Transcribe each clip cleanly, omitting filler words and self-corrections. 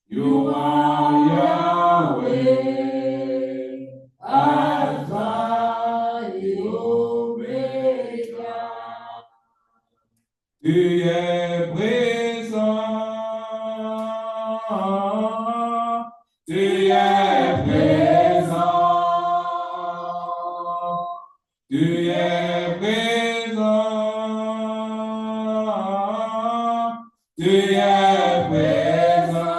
You are Yahweh, Alpha et Omega. Tu es présent, tu es présent, tu es présent, tu es présent,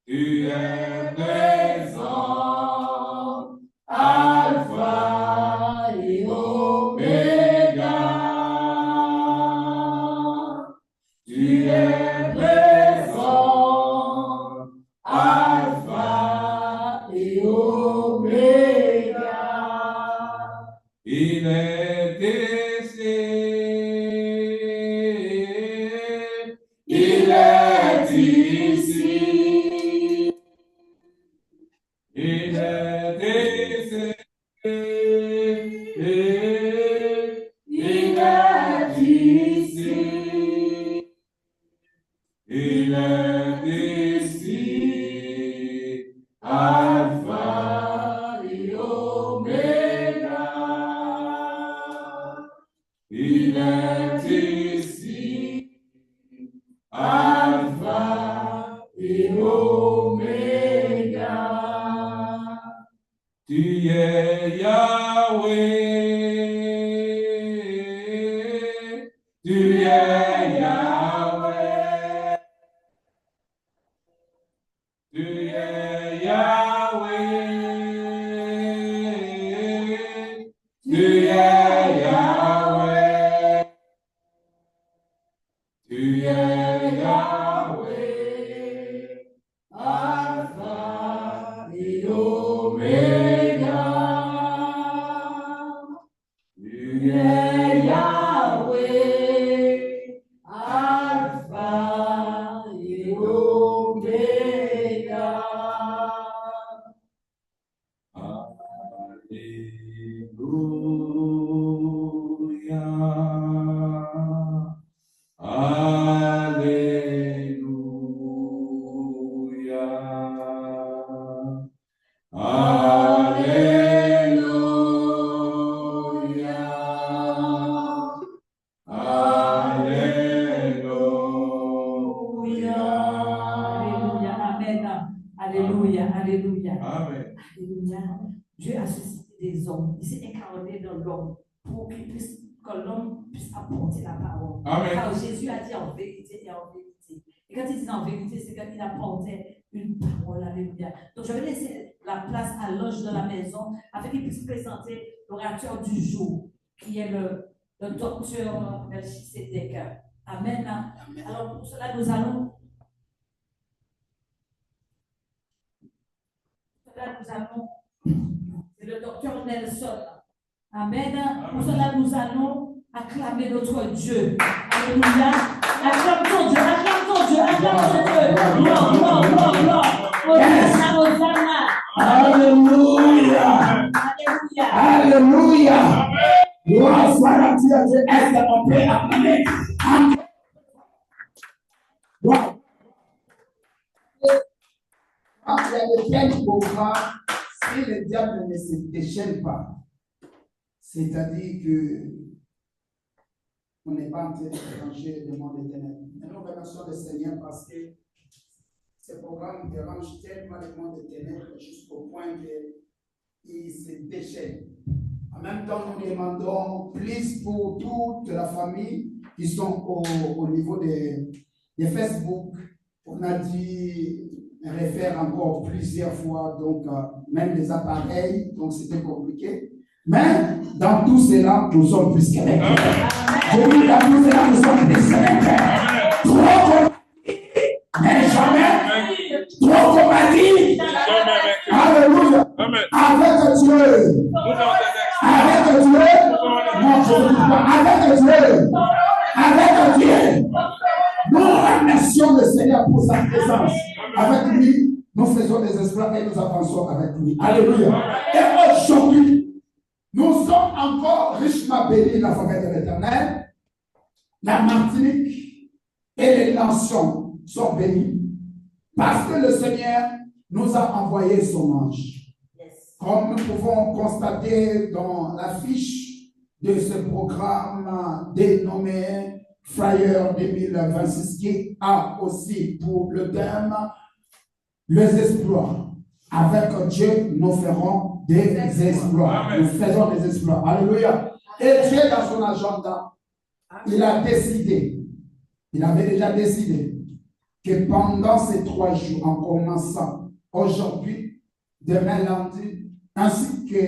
tu es présent, Alpha et Omega. Tu es présent, Alpha et Omega. Il est ici, il est ici, il est ici, il est ici. Il est ici, Alpha et Omega. Il est ici, Alpha et Omega. Tu es Yahweh, tu es Yahweh. Tu es Yahweh, tu es Yahweh, tu es Yahweh, Alpha et Omega. Tu es Yahweh, Alpha et Omega. Alléluia. Alléluia. Alléluia. Alléluia. Alléluia. Amen. Alléluia. Alléluia. Amen. Alléluia. Dieu a suscité des hommes. Il s'est incarné dans l'homme pour que l'homme puisse apporter la parole. Amen. Car Jésus a dit en vérité et en vérité. Et quand il dit en vérité, c'est quand il apportait une parole. Alléluia. Donc je vais laisser la place à l'ange de la maison afin qu'il puisse présenter l'orateur du jour, qui est le docteur Melchisedec. Amen. Alors pour cela, nous allons c'est le docteur Nelson. Amen. Pour cela, nous allons acclamer notre Dieu. Alléluia. Acclame ton Dieu, acclame ton Dieu, acclame ton Dieu. Gloire, gloire, gloire, gloire. Hosanna, Hosanna. Alléluia. Alléluia. Alléluia. Gloire soit à Dieu. Est-ce qu'on peut appeler? Quand il y a le quel pouvoir, si le diable ne se déchaîne pas, c'est-à-dire que on n'est pas en train de changer le monde des ténèbres. Mais nous remercions le Seigneur parce que ce programme dérange tellement le monde des ténèbres jusqu'au point qu'il se déchaîne. En même temps, nous demandons plus pour toute la famille qui sont au niveau de Facebook. On a dit réfère encore plusieurs fois, donc même les appareils, donc c'était compliqué. Mais dans tout cela, nous sommes plus qu'avec. Je dis dans tout cela, nous sommes plus qu'avec. Trop qu'on mais jamais. Trop qu'on m'a dit. Alléluia. Avec Dieu. Avec Dieu. Non, je ne dis pas. Avec Dieu. Avec Dieu. Nous remercions le Seigneur pour sa présence. Avec lui, nous faisons des exploits et nous avançons avec lui. Alléluia. Et aujourd'hui, nous sommes encore richement bénis dans la faveur de l'Éternel. La Martinique et les nations sont bénis parce que le Seigneur nous a envoyé son ange. Comme nous pouvons constater dans la fiche de ce programme dénommé Flyer 2026 qui a aussi pour le thème les exploits. Avec Dieu, nous ferons des exploits. Nous faisons des exploits. Alléluia. Et Dieu, dans son agenda, il a décidé, il avait déjà décidé que pendant ces 3 jours, en commençant aujourd'hui, demain lundi, ainsi que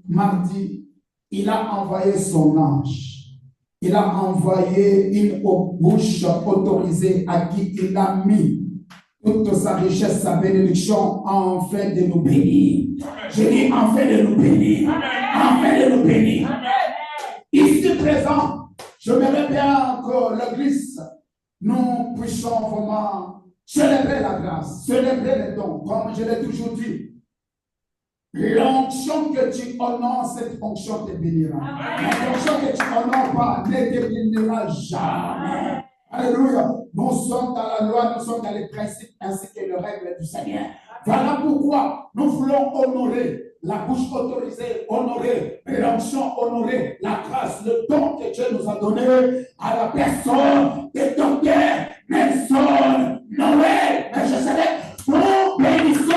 mardi, il a envoyé son ange. Il a envoyé une bouche autorisée à qui il a mis toute sa richesse, sa bénédiction, afin de nous bénir. Je dis afin de nous bénir. Afin de nous bénir. Ici présent, j'aimerais bien que l'Église, nous puissions vraiment célébrer la grâce, célébrer les dons, comme je l'ai toujours dit. L'onction que tu honores, cette onction te bénira. L'onction que tu honores pas ne te bénira jamais. Alléluia. Nous sommes dans la loi, nous sommes dans les principes ainsi que les règles du Seigneur. Voilà pourquoi nous voulons honorer la bouche autorisée, honorer l'onction, honorer la grâce, le don que Dieu nous a donné à la personne de Docteur Nelson Noël. Mais je savais, nous bénissons.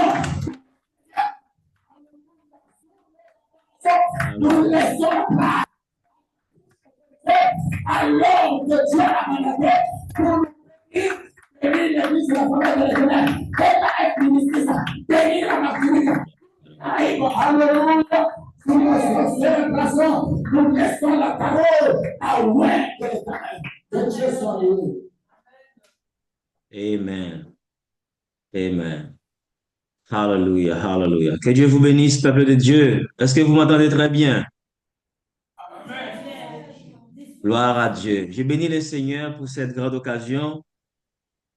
Nous laissons la place à l'homme que Dieu a mandaté pour nous bénir l'église de la famille de l'Éternel. Et la être ministre, bénir la Martinique. Alléluia. Nous laissons célébration, nous laissons la parole à ouais de l'Éternel. Que Dieu soit loué. Amen. Amen. Hallelujah, hallelujah. Que Dieu vous bénisse, peuple de Dieu. Est-ce que vous m'entendez très bien? Amen. Gloire à Dieu. Je bénis le Seigneur pour cette grande occasion.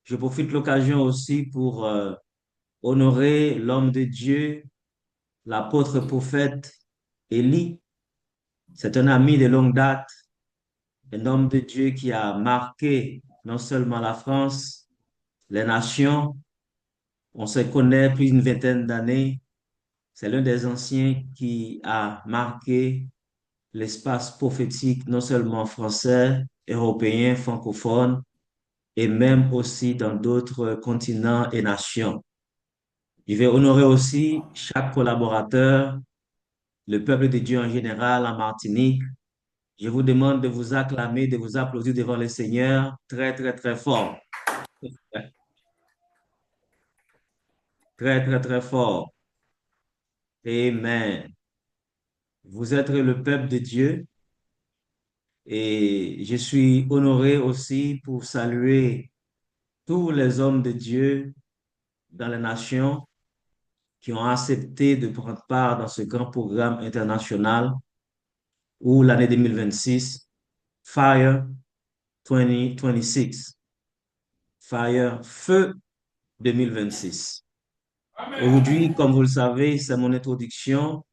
Je profite de l'occasion aussi pour honorer l'homme de Dieu, l'apôtre prophète Élie. C'est un ami de longue date, un homme de Dieu qui a marqué non seulement la France, les nations. On se connaît plus d'une vingtaine d'années. C'est l'un des anciens qui a marqué l'espace prophétique, non seulement français, européen, francophone, et même aussi dans d'autres continents et nations. Je vais honorer aussi chaque collaborateur, le peuple de Dieu en général en Martinique. Je vous demande de vous acclamer, de vous applaudir devant le Seigneur très, très, très fort. Très, très, très fort. Amen. Vous êtes le peuple de Dieu et je suis honoré aussi pour saluer tous les hommes de Dieu dans les nations qui ont accepté de prendre part dans ce grand programme international où l'année 2026, Fire 2026, Fire Feu 2026. Aujourd'hui, comme vous le savez, c'est mon introduction.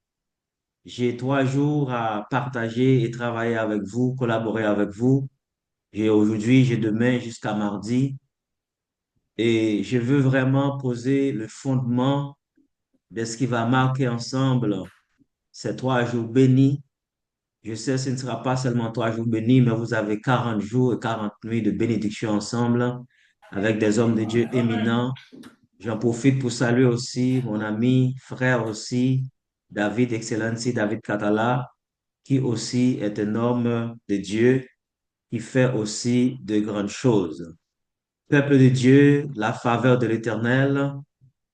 J'ai 3 jours à partager et travailler avec vous, collaborer avec vous. J'ai aujourd'hui, j'ai demain jusqu'à mardi. Et je veux vraiment poser le fondement de ce qui va marquer ensemble ces 3 jours bénis. Je sais, ce ne sera pas seulement 3 jours bénis, mais vous avez 40 jours et 40 nuits de bénédiction ensemble avec des hommes de Dieu éminents. J'en profite pour saluer aussi mon ami, frère aussi, David Excellency, David Catala, qui aussi est un homme de Dieu, qui fait aussi de grandes choses. Peuple de Dieu, la faveur de l'Éternel,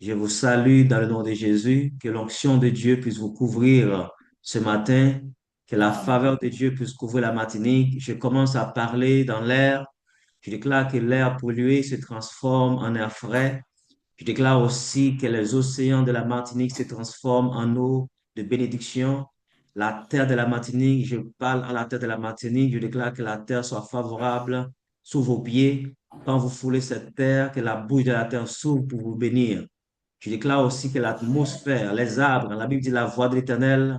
je vous salue dans le nom de Jésus, que l'onction de Dieu puisse vous couvrir ce matin, que la faveur de Dieu puisse couvrir la Martinique. Je commence à parler dans l'air. Je déclare que l'air pollué se transforme en air frais. Je déclare aussi que les océans de la Martinique se transforment en eau de bénédiction. La terre de la Martinique, je parle à la terre de la Martinique, je déclare que la terre soit favorable sous vos pieds. Quand vous foulez cette terre, que la bouche de la terre s'ouvre pour vous bénir. Je déclare aussi que l'atmosphère, les arbres, la Bible dit la voix de l'Éternel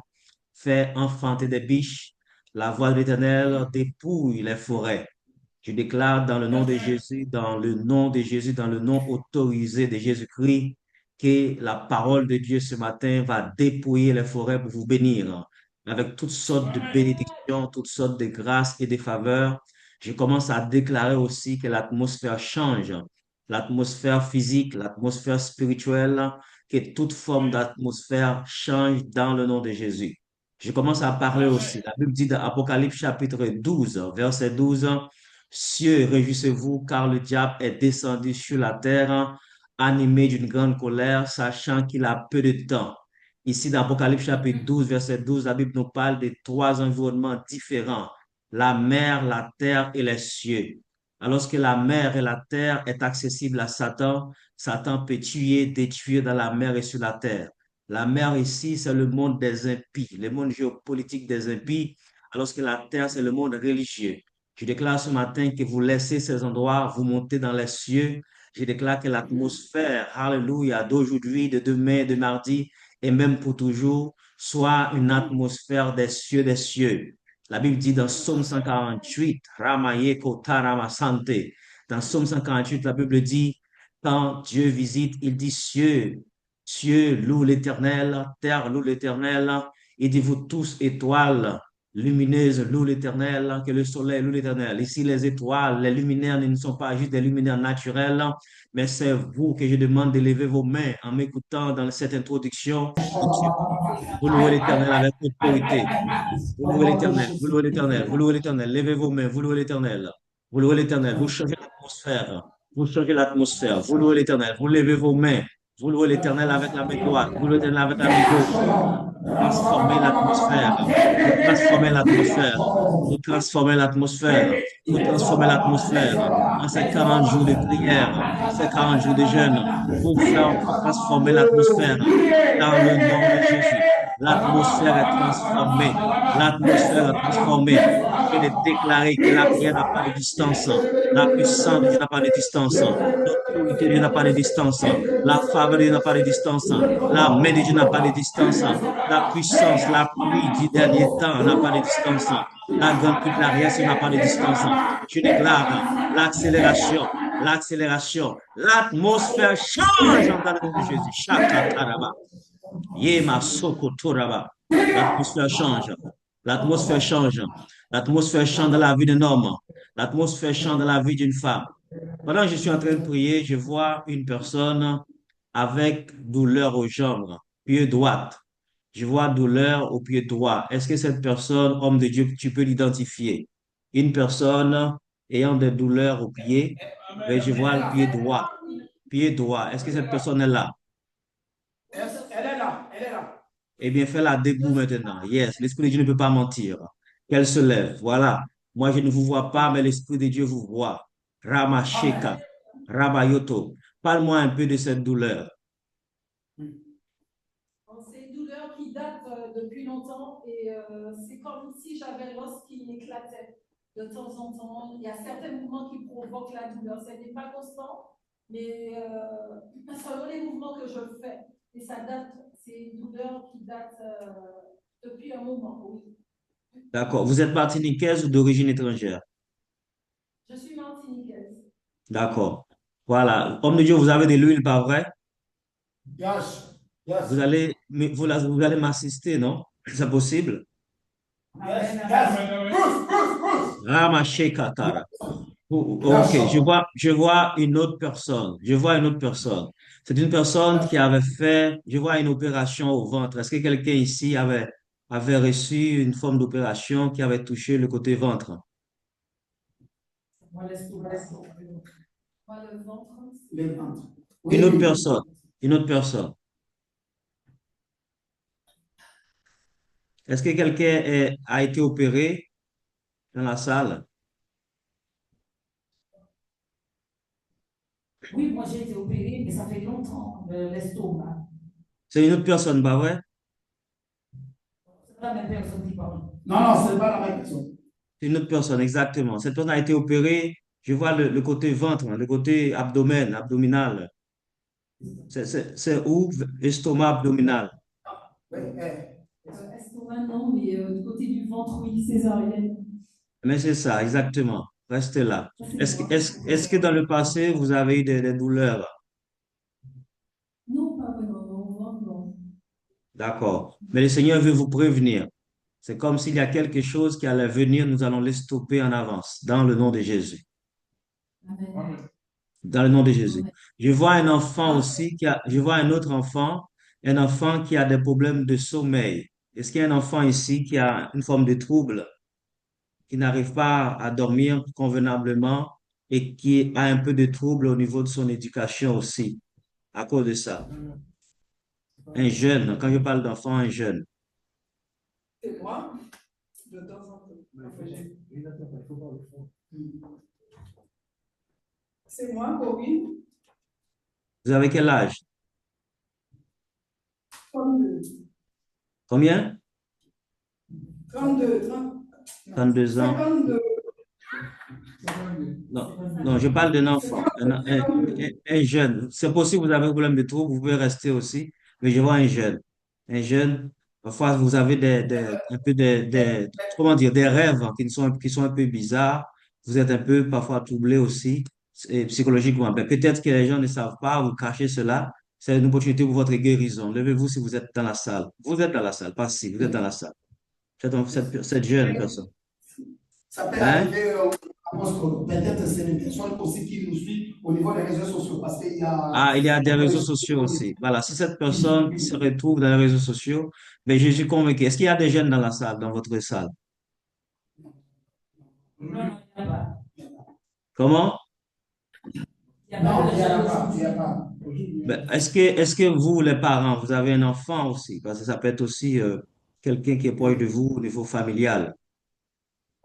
fait enfanter des biches. La voix de l'Éternel dépouille les forêts. Je déclare dans le nom de Jésus, dans le nom de Jésus, dans le nom autorisé de Jésus-Christ, que la parole de Dieu ce matin va dépouiller les forêts pour vous bénir avec toutes sortes de bénédictions, toutes sortes de grâces et de faveurs. Je commence à déclarer aussi que l'atmosphère change, l'atmosphère physique, l'atmosphère spirituelle, que toute forme d'atmosphère change dans le nom de Jésus. Je commence à parler aussi. La Bible dit dans Apocalypse chapitre 12, verset 12, cieux, réjouissez-vous, car le diable est descendu sur la terre, animé d'une grande colère, sachant qu'il a peu de temps. Ici, dans Apocalypse chapitre 12, verset 12, la Bible nous parle de trois environnements différents, la mer, la terre et les cieux. Alors que la mer et la terre est accessible à Satan, Satan peut tuer, détruire dans la mer et sur la terre. La mer ici, c'est le monde des impies, le monde géopolitique des impies, alors que la terre, c'est le monde religieux. Je déclare ce matin que vous laissez ces endroits, vous montez dans les cieux. Je déclare que l'atmosphère, alléluia, d'aujourd'hui, de demain, de mardi et même pour toujours, soit une atmosphère des cieux des cieux. La Bible dit dans Psaume 148, Ramaye Kota Ramasante. Dans Psaume 148, la Bible dit, quand Dieu visite, il dit cieux, cieux, loue l'Éternel, terre, loue l'Éternel. Il dit, vous tous, étoiles lumineuses, loue l'Éternel, que le soleil loue l'Éternel. Ici, les étoiles, les luminaires ne sont pas juste des luminaires naturels, mais c'est vous que je demande d'élever vos mains en m'écoutant dans cette introduction. Vous louez l'Éternel avec autorité. Vous louez l'Éternel, vous louez l'Éternel, vous louez l'Éternel. Levez vos mains, vous louez l'Éternel. Vous louez l'Éternel, vous changez l'atmosphère. Vous changez l'atmosphère. Vous louez l'Éternel, vous levez vos mains. Vous louez l'Éternel avec la main droite. Vous louez l'Éternel avec la main gauche. Transformez l'atmosphère. Vous transformez l'atmosphère. Vous transformez l'atmosphère. Vous transformez l'atmosphère. En ces 40 jours de prière, ces 40 jours de jeûne, vous transformer l'atmosphère dans le nom de Jésus. L'atmosphère est transformée. L'atmosphère est transformée. Je vais déclarer que la prière n'a pas de distance. La puissance de Dieu n'a pas de distance. L'autorité de Dieu n'a pas de distance. La faveur de Dieu n'a pas de distance. La main de Dieu n'a pas de distance. La puissance, la pluie du dernier temps n'a pas de distance. La grande pluie de la réaction n'a pas de distance. Je déclare l'accélération, l'accélération. L'atmosphère change dans le nom de Jésus. Shakataraba. Yema Sokotoraba. L'atmosphère change. L'atmosphère change. L'atmosphère change dans la vie d'un homme. L'atmosphère change dans la vie d'une femme. Pendant que je suis en train de prier, je vois une personne avec douleur aux jambes, pied droit. Je vois douleur au pied droit. Est-ce que cette personne, homme de Dieu, tu peux l'identifier? Une personne ayant des douleurs au pied, mais je vois le pied droit. Pied droit. Est-ce que cette personne est là? Elle est là, elle est là. Eh bien, fais-la debout maintenant. Yes, l'Esprit de Dieu ne peut pas mentir. Qu'elle se lève. Voilà. Moi, je ne vous vois pas, mais l'Esprit de Dieu vous voit. Ramasheka, Rabayoto. Parle-moi un peu de cette douleur. C'est une douleur qui date depuis longtemps et c'est comme si j'avais l'os qui éclatait de temps en temps. Il y a certains mouvements qui provoquent la douleur. Ce n'est pas constant, mais selon les mouvements que je fais. Et ça date, c'est une douleur qui date depuis un moment, oui. D'accord. Vous êtes martiniquaise ou d'origine étrangère? Je suis martiniquaise. D'accord. Voilà. Homme de Dieu, vous avez de l'huile, pas vrai? Yes, yes, Vous allez, vous allez m'assister, non? C'est possible? yes, yes. Pousse. Ramasheka Tara. Ok, je vois une autre personne. Je vois une autre personne. C'est une personne qui avait fait, je vois une opération au ventre. Est-ce que quelqu'un ici avait reçu une forme d'opération qui avait touché le côté ventre? Moi, l'estomac. Moi, le ventre. Les ventres. Une autre personne. Une autre personne. Est-ce que quelqu'un a été opéré dans la salle? Oui, moi j'ai été opérée, mais ça fait longtemps, l'estomac. C'est une autre personne, bah ouais? C'est pas la même personne qui parle. Non, ce n'est pas la même personne. C'est une autre personne, exactement. Cette personne a été opérée. Je vois le côté ventre, le côté abdomen, abdominal. C'est où? Estomac abdominal. Oui, Estomac, non, mais du côté du ventre, oui, césarienne. Mais c'est ça, exactement. Restez là. Ça, c'est Est-ce que, moi. est-ce que dans le passé, vous avez eu des douleurs? Non, pas vraiment, non, non. D'accord. Mais le Seigneur veut vous prévenir. C'est comme s'il y a quelque chose qui allait venir, nous allons les stopper en avance, dans le nom de Jésus. Amen. Dans le nom de Jésus. Amen. Je vois un enfant Ah, aussi je vois un enfant qui a des problèmes de sommeil. Est-ce qu'il y a un enfant ici qui a une forme de trouble, qui n'arrive pas à dormir convenablement et qui a un peu de trouble au niveau de son éducation aussi, à cause de ça? Un jeune, quand je parle d'enfant, un jeune. C'est moi, de temps en temps. C'est moi, Corinne, Vous avez quel âge? 32. Combien? 32, 32 ans. 52. Non, non, je parle d'un enfant, un jeune. C'est possible que vous avez un problème de trouble, vous pouvez rester aussi, mais je vois un jeune. Un jeune, parfois vous avez un peu comment dire, des rêves qui sont un peu bizarres. Vous êtes un peu parfois troublé aussi, psychologiquement. Ben, peut-être que les gens ne savent pas, vous cachez cela. C'est une opportunité pour votre guérison. Levez-vous si vous êtes dans la salle. Vous êtes dans la salle, pas si, vous êtes dans la salle. Cette jeune personne. Ça peut Hein? arriver, apôtre, peut-être c'est les personnes aussi qui nous suivent au niveau des réseaux sociaux, parce qu'il y a Ah, il y a des beaucoup de réseaux choses. sociaux aussi. Voilà, si cette Oui, personne se oui. retrouve dans les réseaux sociaux, ben, je suis convaincu. Est-ce qu'il y a des jeunes dans la salle, dans votre salle? non, il n'y a pas. Comment? Il n'y a pas Non, de il n'y en a réseaux pas, il n'y a sociaux. pas. Ben, est-ce que vous, les parents, vous avez un enfant aussi? Parce que ça peut être aussi quelqu'un qui est proche de vous au niveau familial.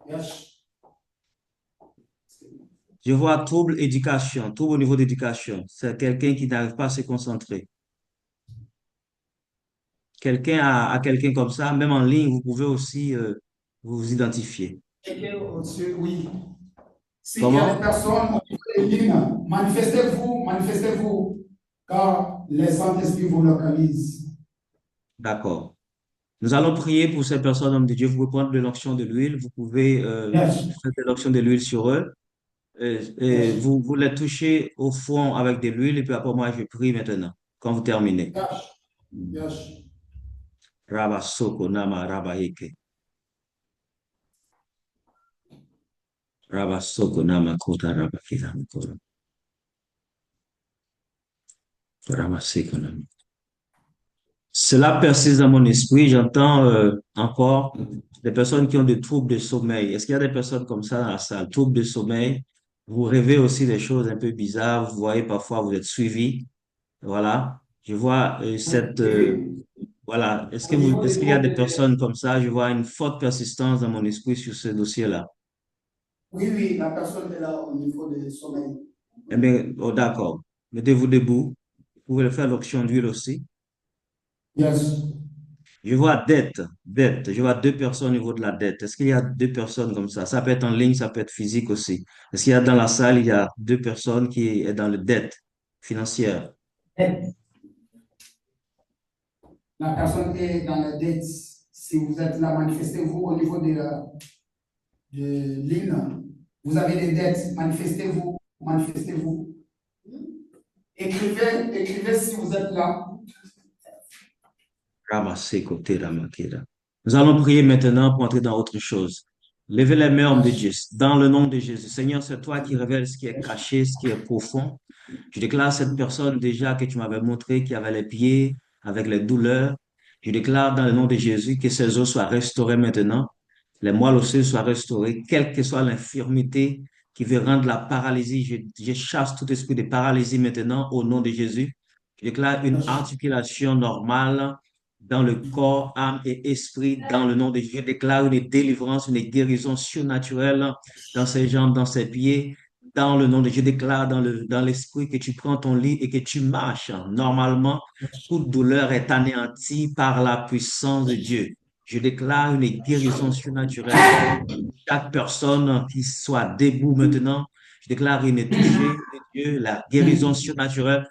Yes. Je vois trouble au niveau d'éducation. C'est quelqu'un qui n'arrive pas à se concentrer. Quelqu'un a quelqu'un comme ça, même en ligne, vous pouvez aussi vous identifier. Quelqu'un au-dessus, oui. S'il y a des Comment? personnes au niveau des lignes, manifestez-vous, car les Saint-Esprit vous localisent. D'accord. Nous allons prier pour ces personnes, hommes de Dieu. Vous pouvez prendre de l'onction de l'huile. Vous pouvez Yes, faire de l'onction de l'huile sur eux. Et yes, vous les touchez au fond avec de l'huile. Et puis après, moi, je prie maintenant, quand vous terminez. yes, yes. Rabba soko nama rabba eke. Rabba soko nama kota rabba kira mkora. Rabba seko nama. Cela persiste dans mon esprit. J'entends encore des personnes qui ont des troubles de sommeil. Est-ce qu'il y a des personnes comme ça dans la salle? Troubles de sommeil. Vous rêvez aussi des choses un peu bizarres. Vous voyez parfois vous êtes suivi. Voilà. Je vois Oui, oui. voilà. Au niveau Est-ce des qu'il y a des troubles personnes comme ça? Je vois une forte persistance dans mon esprit sur ce dossier-là. oui, oui, la personne est là au niveau du sommeil. Eh bien, oh, d'accord. Mettez-vous debout. Vous pouvez le faire l'option d'huile aussi. Yes. Je vois dette. Je vois deux personnes au niveau de la dette. Est-ce qu'il y a deux personnes comme ça? Ça peut être en ligne, ça peut être physique aussi. Est-ce qu'il y a dans la salle, il y a deux personnes qui est dans le dette financière? La personne est dans la dette. Si vous êtes là, manifestez-vous au niveau de l'île. Vous avez des dettes, manifestez-vous, manifestez-vous. Écrivez si vous êtes là. Ramassez côté Ramakeda. Nous allons prier maintenant pour entrer dans autre chose. Levez les mains, hommes de Dieu, dans le nom de Jésus. Seigneur, c'est toi qui révèles ce qui est caché, ce qui est profond. Je déclare cette personne déjà que tu m'avais montré qui avait les pieds avec les douleurs. Je déclare dans le nom de Jésus que ses os soient restaurés maintenant, les moelles osseuses soient restaurées, quelle que soit l'infirmité qui veut rendre la paralysie. Je chasse tout esprit de paralysie maintenant au nom de Jésus. Je déclare une articulation normale dans le corps, âme et esprit dans le nom de Jésus. Je déclare une délivrance, une guérison surnaturelle dans ses jambes, dans ses pieds. Dans le nom de Dieu, je déclare dans l'esprit que tu prends ton lit et que tu marches. Normalement, toute douleur est anéantie par la puissance de Dieu. Je déclare une guérison surnaturelle. Chaque personne qui soit debout maintenant, je déclare une touchée de Dieu, la guérison surnaturelle.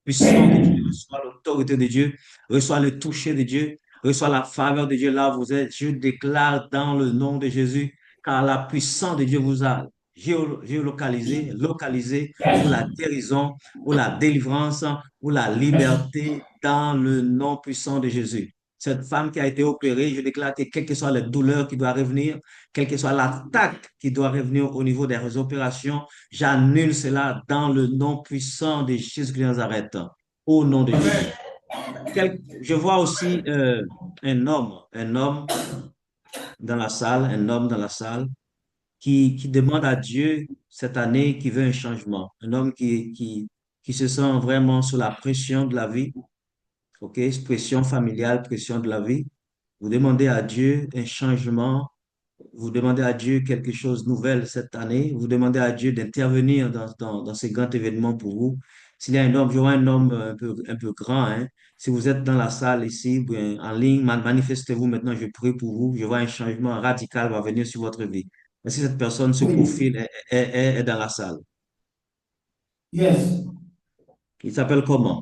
Puissance de Dieu, reçois l'autorité de Dieu, reçois le toucher de Dieu, reçois la faveur de Dieu là où vous êtes. Je déclare dans le nom de Jésus, car la puissance de Dieu vous a géolocalisé, localisé pour la guérison, pour la délivrance, pour la liberté dans le nom puissant de Jésus. Cette femme qui a été opérée, je déclare que quelles que soient les douleurs qui doivent revenir, quelle que soit l'attaque qui doit revenir au niveau des opérations, j'annule cela dans le nom puissant de Jésus de Nazareth. Au nom de Jésus. Je vois aussi un homme dans la salle qui demande à Dieu cette année, qui veut un changement. Un homme qui se sent vraiment sous la pression de la vie, ok? Pression familiale, pression de la vie. Vous demandez à Dieu un changement, vous demandez à Dieu quelque chose de nouvel cette année, vous demandez à Dieu d'intervenir dans ces grands événements pour vous. S'il y a un homme, je vois un homme un peu grand, hein. Si vous êtes dans la salle ici, bien, en ligne, manifestez-vous maintenant, je prie pour vous. Je vois un changement radical va venir sur votre vie. Est-ce que cette personne, ce Oui. profil est dans la salle? Yes. Il s'appelle comment?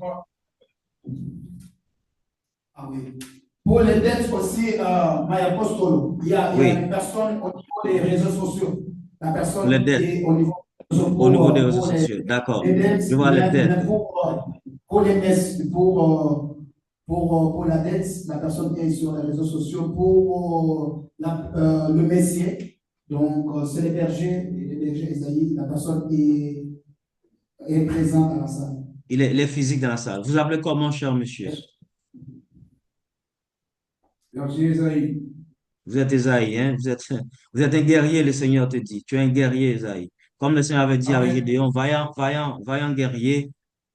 Ah oui. Pour les dettes aussi, Maya Apostolo, il y a Oui, une personne au niveau des réseaux sociaux. La pour les personne qui dettes, est au niveau au niveau des réseaux pour sociaux. D'accord. les dettes, Je vois les dettes. mais pour les pour la dette, la personne qui est sur les réseaux sociaux, pour le messier, donc c'est les bergers Isaïe, la personne est présente dans la salle. Il est physique dans la salle. Vous appelez comment, cher monsieur? Berger Isaïe. Vous êtes Esaïe, hein? Vous êtes un guerrier, le Seigneur te dit. Tu es un guerrier, Esaïe. Comme le Seigneur avait dit avec Amen. Gédéon, vaillant guerrier,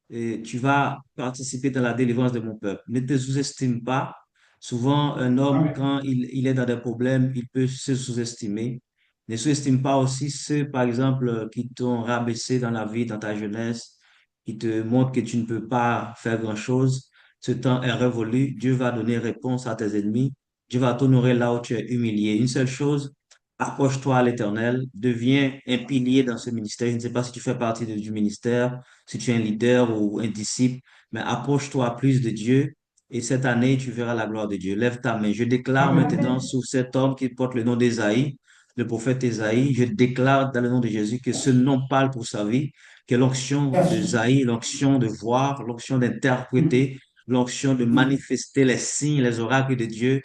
et tu vas participer dans la délivrance de mon peuple. Ne te sous-estime pas. Souvent, un homme, Amen. quand il est dans des problèmes, il peut se sous-estimer. Ne sous-estime pas aussi ceux, par exemple, qui t'ont rabaissé dans la vie, dans ta jeunesse, qui te montrent que tu ne peux pas faire grand-chose. Ce temps est révolu. Dieu va donner réponse à tes ennemis. Dieu va t'honorer là où tu es humilié. Une seule chose, accroche-toi à l'Éternel, deviens un pilier dans ce ministère. Je ne sais pas si tu fais partie du ministère, si tu es un leader ou un disciple, mais approche-toi plus de Dieu et cette année, tu verras la gloire de Dieu. Lève ta main. Je déclare maintenant Amen. sur cet homme qui porte le nom d'Ésaïe, le prophète Ésaïe, je déclare dans le nom de Jésus que ce nom parle pour sa vie, que l'onction Yes. d'Ésaïe, l'onction de voir, l'onction d'interpréter, l'onction de manifester les signes, les oracles de Dieu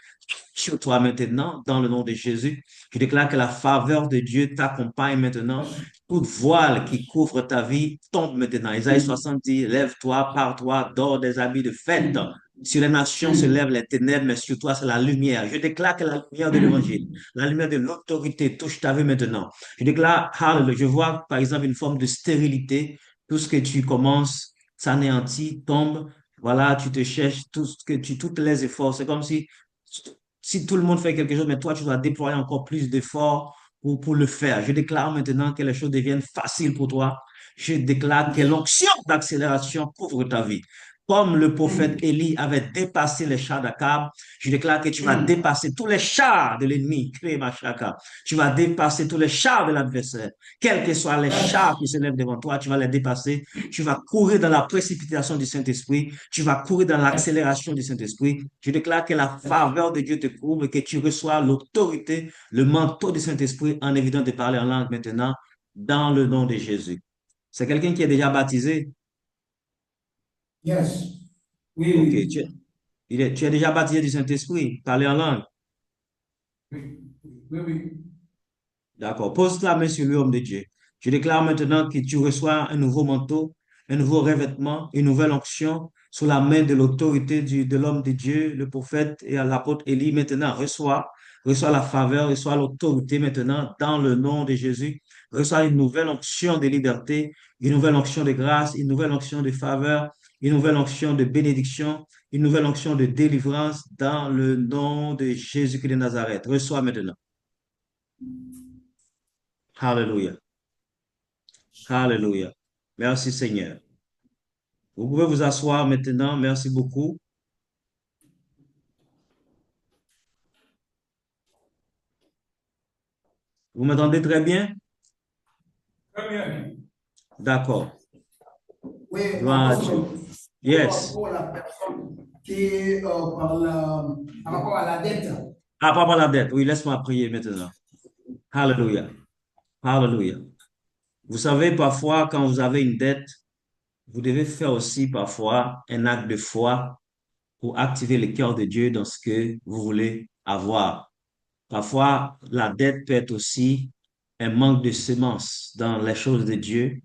sur toi maintenant, dans le nom de Jésus. Je déclare que la faveur de Dieu t'accompagne maintenant. Toute voile qui couvre ta vie tombe maintenant. Isaïe 60 dit, lève-toi, pars-toi, dors des habits de fête. Sur les nations se lèvent les ténèbres, mais sur toi, c'est la lumière. Je déclare que la lumière de l'évangile, la lumière de l'autorité touche ta vie maintenant. Je déclare, hallelujah, je vois par exemple une forme de stérilité. Tout ce que tu commences s'anéantit, tombe. Voilà, tu te cherches, tous les efforts. C'est comme si tout le monde fait quelque chose, mais toi, tu dois déployer encore plus d'efforts pour le faire. Je déclare maintenant que les choses deviennent faciles pour toi. Je déclare que l'onction d'accélération couvre ta vie. Comme le prophète Élie avait dépassé les chars d'Akab, je déclare que tu vas dépasser tous les chars de l'ennemi. Tu vas dépasser tous les chars de l'adversaire. Quels que soient les chars qui se lèvent devant toi, tu vas les dépasser. Tu vas courir dans la précipitation du Saint-Esprit. Tu vas courir dans l'accélération du Saint-Esprit. Je déclare que la faveur de Dieu te couvre et que tu reçois l'autorité, le manteau du Saint-Esprit en évitant de parler en langue maintenant dans le nom de Jésus. C'est quelqu'un qui est déjà baptisé? Yes. Oui, Ok, oui. tu es déjà baptisé du Saint-Esprit, parler en langue. Oui, oui, oui. D'accord. Pose la main sur l'homme de Dieu. Je déclare maintenant que tu reçois un nouveau manteau, un nouveau revêtement, une nouvelle onction sous la main de l'autorité de l'homme de Dieu, le prophète et l'apôtre Élie. Maintenant, reçois la faveur, reçois l'autorité maintenant dans le nom de Jésus. Reçois une nouvelle onction de liberté, une nouvelle onction de grâce, une nouvelle onction de faveur, une nouvelle onction de bénédiction, une nouvelle onction de délivrance dans le nom de Jésus-Christ de Nazareth. Reçois maintenant. Hallelujah. Alléluia. Merci Seigneur. Vous pouvez vous asseoir maintenant. Merci beaucoup. Vous m'entendez très bien? Très bien. D'accord. Oui, Gloire à Dieu. Yes. pour la personne qui parle par rapport à la dette. Ah, pas par la dette. Oui, laisse-moi prier maintenant. Hallelujah. Hallelujah. Vous savez, parfois, quand vous avez une dette, vous devez faire aussi parfois un acte de foi pour activer le cœur de Dieu dans ce que vous voulez avoir. Parfois, la dette peut être aussi un manque de semences dans les choses de Dieu,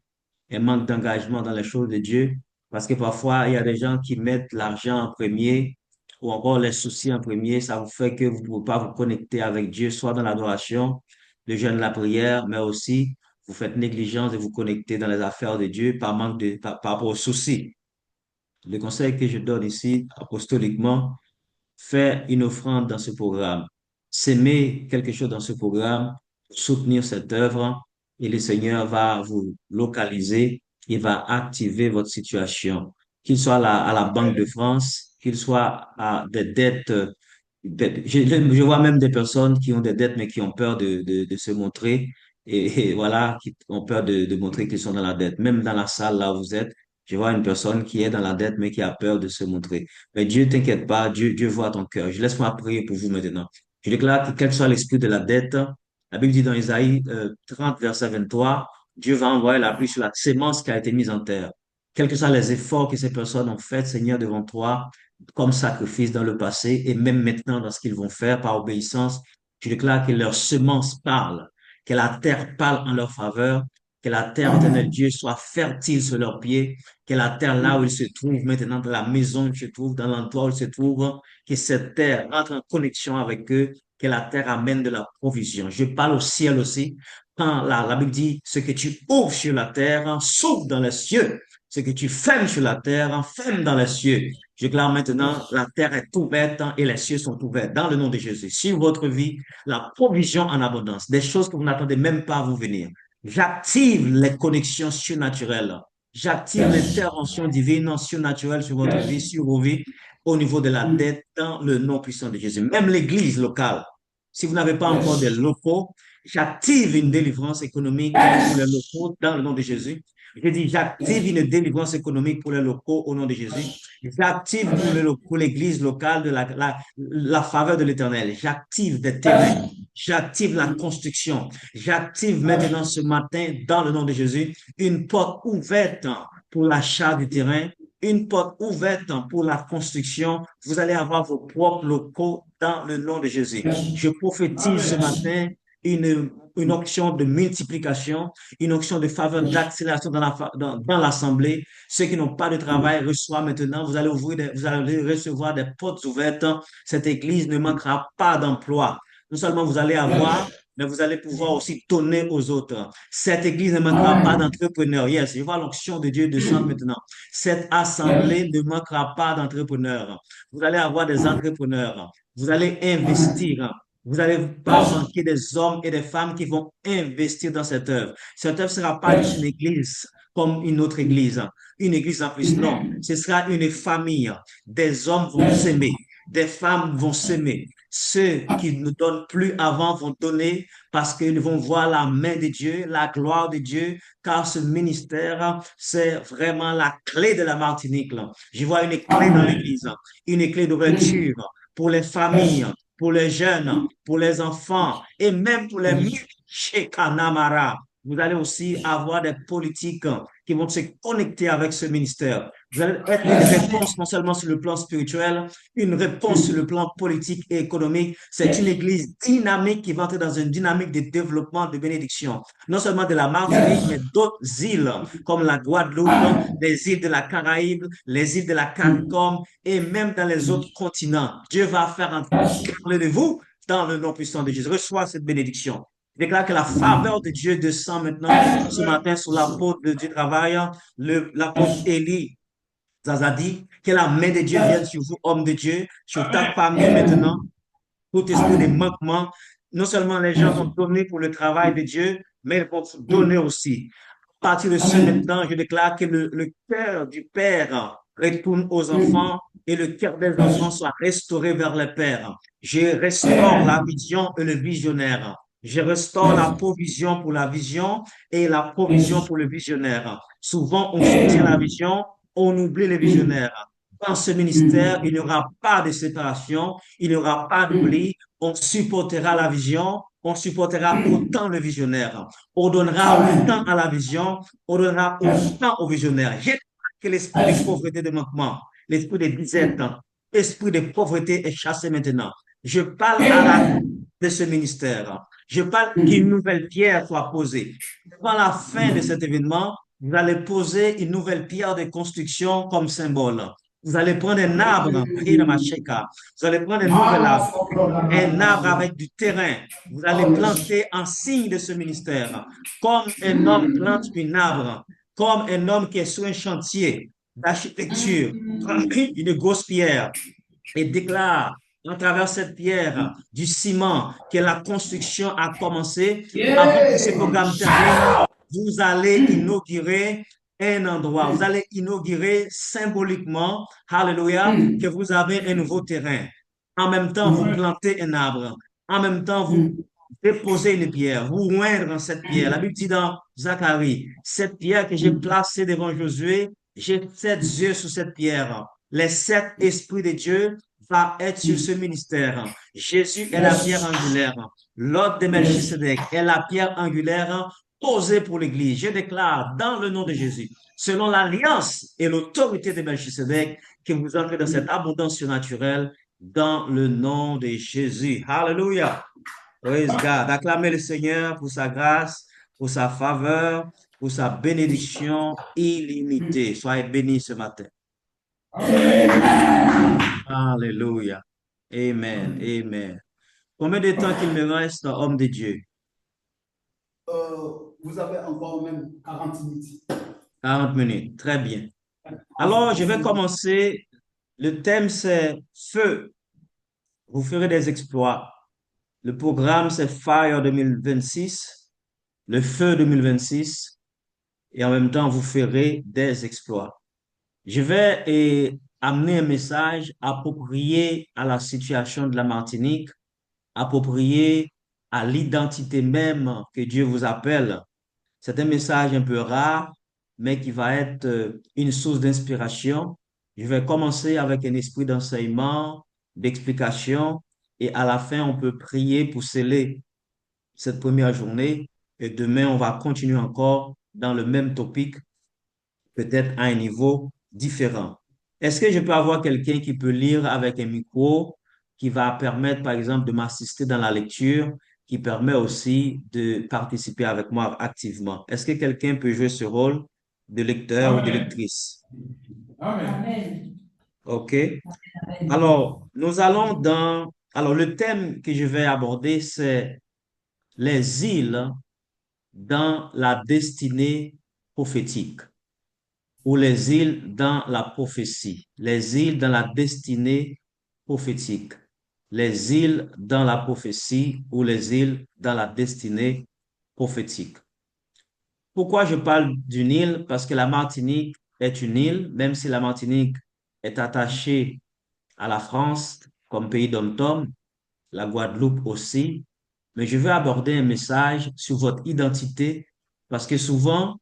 un manque d'engagement dans les choses de Dieu, parce que parfois, il y a des gens qui mettent l'argent en premier ou encore les soucis en premier. Ça vous fait que vous ne pouvez pas vous connecter avec Dieu, soit dans l'adoration, le jeûne, la prière, mais aussi vous faites négligence de vous connecter dans les affaires de Dieu par rapport aux soucis. Le conseil que je donne ici, apostoliquement, faire une offrande dans ce programme, s'aimer quelque chose dans ce programme, soutenir cette œuvre et le Seigneur va vous localiser, il va activer votre situation, qu'il soit à la Banque de France, qu'il soit à des dettes. Je vois même des personnes qui ont des dettes mais qui ont peur de se montrer et voilà, qui ont peur de montrer qu'ils sont dans la dette. Même dans la salle là où vous êtes, je vois une personne qui est dans la dette mais qui a peur de se montrer. Mais Dieu, t'inquiète pas, Dieu voit ton cœur. Je laisse-moi prier pour vous maintenant. Je déclare que quel que soit l'esprit de la dette, la Bible dit dans Isaïe 30, verset 23, Dieu va envoyer la pluie sur la sémence qui a été mise en terre. Quels que soient les efforts que ces personnes ont faits, Seigneur, devant toi, comme sacrifice dans le passé et même maintenant dans ce qu'ils vont faire par obéissance, je déclare que leur semence parle, que la terre parle en leur faveur, que la terre, éternel Dieu, soit fertile sur leurs pieds, que la terre là où ils se trouvent maintenant, dans la maison où ils se trouvent, dans l'endroit où ils se trouvent, que cette terre entre en connexion avec eux, que la terre amène de la provision. Je parle au ciel aussi. Quand la Bible dit, ce que tu ouvres sur la terre, s'ouvre dans les cieux. Ce que tu fermes sur la terre, ferme dans les cieux. Je déclare maintenant, la terre est ouverte et les cieux sont ouverts dans le nom de Jésus. Sur votre vie, la provision en abondance, des choses que vous n'attendez même pas à vous venir. J'active les connexions surnaturelles. J'active l'intervention divine surnaturelle sur votre vie, sur vos vies, au niveau de la dette, dans le nom puissant de Jésus. Même l'église locale. Si vous n'avez pas encore des locaux, j'active une délivrance économique pour les locaux dans le nom de Jésus. Je dis, j'active une délivrance économique pour les locaux au nom de Jésus. J'active pour l'église locale de la faveur de l'éternel. J'active des terrains. J'active la construction. J'active maintenant ce matin, dans le nom de Jésus, une porte ouverte pour l'achat du terrain, une porte ouverte pour la construction. Vous allez avoir vos propres locaux dans le nom de Jésus. Je prophétise ce matin une option de multiplication, une option de faveur d'accélération dans l'assemblée. Ceux qui n'ont pas de travail reçoivent maintenant. Vous allez vous allez recevoir des portes ouvertes. Cette église ne manquera pas d'emploi. Non seulement vous allez avoir, mais vous allez pouvoir aussi donner aux autres. Cette église ne manquera pas d'entrepreneurs. Yes, je vois l'onction de Dieu descendre maintenant. Cette assemblée ne manquera pas d'entrepreneurs. Vous allez avoir des entrepreneurs. Vous allez investir. Vous n'allez pas manquer des hommes et des femmes qui vont investir dans cette œuvre. Cette œuvre ne sera pas juste une église comme une autre église. Une église en plus, non. Ce sera une famille. Des hommes vont s'aimer. Des femmes vont s'aimer. Ceux qui ne donnent plus avant vont donner parce qu'ils vont voir la main de Dieu, la gloire de Dieu, car ce ministère, c'est vraiment la clé de la Martinique. Je vois une clé dans l'église, une clé d'ouverture pour les familles, pour les jeunes, pour les enfants et même pour les chez Kanamara. Vous allez aussi avoir des politiques qui vont se connecter avec ce ministère. Vous allez être une réponse non seulement sur le plan spirituel, une réponse sur le plan politique et économique. C'est une église dynamique qui va entrer dans une dynamique de développement, de bénédiction. Non seulement de la Martinique, mais d'autres îles comme la Guadeloupe, les îles de la Caraïbe, les îles de la CARICOM et même dans les autres continents. Dieu va faire parler de vous dans le nom puissant de Jésus. Reçois cette bénédiction. Je déclare que la faveur de Dieu descend maintenant ce matin sur l'apôtre du travail, l'apôtre Élie Zazadi, que la main de Dieu vienne sur vous, homme de Dieu, sur ta famille maintenant, tout esprit de manquement. Non seulement les gens vont donner pour le travail de Dieu, mais ils vont donner aussi. À partir de ce maintenant, je déclare que le cœur du Père retourne aux enfants et le cœur des enfants soit restauré vers le Père. Je restaure la vision et le visionnaire. Je restaure la provision pour la vision et la provision pour le visionnaire. Souvent, on soutient la vision, on oublie les visionnaires. dans ce ministère, il n'y aura pas de séparation, il n'y aura pas d'oubli. On supportera la vision, on supportera autant le visionnaire. On donnera autant à la vision, on donnera autant au visionnaire. J'ai que l'esprit de pauvreté de manquement, l'esprit de disette, l'esprit de pauvreté est chassé maintenant. Je parle à la de ce ministère. Je parle qu'une nouvelle pierre soit posée. Avant la fin de cet événement, vous allez poser une nouvelle pierre de construction comme symbole. Vous allez prendre un arbre, vous allez prendre un nouvel arbre, un arbre avec du terrain. Vous allez planter en signe de ce ministère, comme un homme plante un arbre, comme un homme qui est sur un chantier d'architecture, prend une grosse pierre et déclare à travers cette pierre du ciment que la construction a commencé. Avant que ce programme termine, vous allez inaugurer un endroit. Vous allez inaugurer symboliquement, hallelujah, que vous avez un nouveau terrain. En même temps, vous plantez un arbre. En même temps, vous déposez une pierre, vous oindre cette pierre. La Bible dit dans Zacharie, cette pierre que j'ai placée devant Josué, j'ai 7 yeux sur cette pierre. Les 7 esprits de Dieu va être sur ce ministère. Jésus est la pierre angulaire. L'ordre de Melchisedec est la pierre angulaire posée pour l'Église. Je déclare dans le nom de Jésus, selon l'alliance et l'autorité de Melchisedec, que vous entrez dans cette abondance surnaturelle dans le nom de Jésus. Hallelujah. Praise God. Acclamez le Seigneur pour sa grâce, pour sa faveur, pour sa bénédiction illimitée. Soyez bénis ce matin. Alléluia. Amen. Amen. Combien de temps qu'il me reste, homme de Dieu? Vous avez encore même 40 minutes. 40 minutes. Très bien. Alors, je vais commencer. Le thème, c'est feu. Vous ferez des exploits. Le programme, c'est Fire 2026, le feu 2026. Et en même temps, vous ferez des exploits. Je vais amener un message approprié à la situation de la Martinique, approprié à l'identité même que Dieu vous appelle. C'est un message un peu rare, mais qui va être une source d'inspiration. Je vais commencer avec un esprit d'enseignement, d'explication, et à la fin, on peut prier pour sceller cette première journée. Et demain, on va continuer encore dans le même topic, peut-être à un niveau différent. Est-ce que je peux avoir quelqu'un qui peut lire avec un micro, qui va permettre, par exemple, de m'assister dans la lecture, qui permet aussi de participer avec moi activement? Est-ce que quelqu'un peut jouer ce rôle de lecteur ou de lectrice? Amen. OK. Alors, nous allons dans... Alors, le thème que je vais aborder, c'est les îles dans la destinée prophétique, ou les îles dans la prophétie, les îles dans la destinée prophétique, les îles dans la prophétie ou les îles dans la destinée prophétique. Pourquoi je parle d'une île? Parce que la Martinique est une île, même si la Martinique est attachée à la France comme pays dom-tom, la Guadeloupe aussi, mais je veux aborder un message sur votre identité parce que souvent,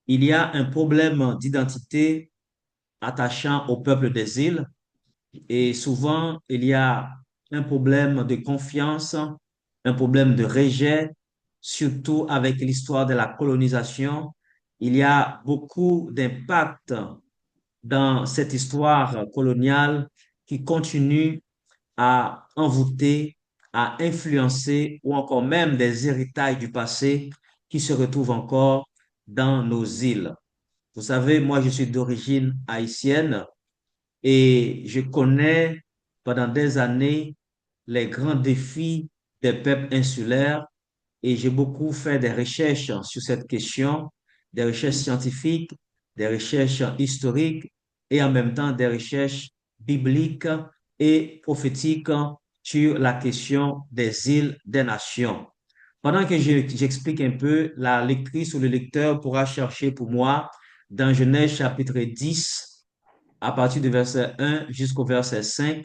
il y a un problème d'identité attachant au peuple des îles et souvent, il y a un problème de confiance, un problème de rejet, surtout avec l'histoire de la colonisation. Il y a beaucoup d'impact dans cette histoire coloniale qui continue à envoûter, à influencer ou encore même des héritages du passé qui se retrouvent encore dans nos îles. Vous savez, moi, je suis d'origine haïtienne et je connais pendant des années les grands défis des peuples insulaires et j'ai beaucoup fait des recherches sur cette question, des recherches scientifiques, des recherches historiques et en même temps des recherches bibliques et prophétiques sur la question des îles des nations. Pendant que j'explique un peu, la lectrice ou le lecteur pourra chercher pour moi dans Genèse chapitre 10, à partir du verset 1 jusqu'au verset 5.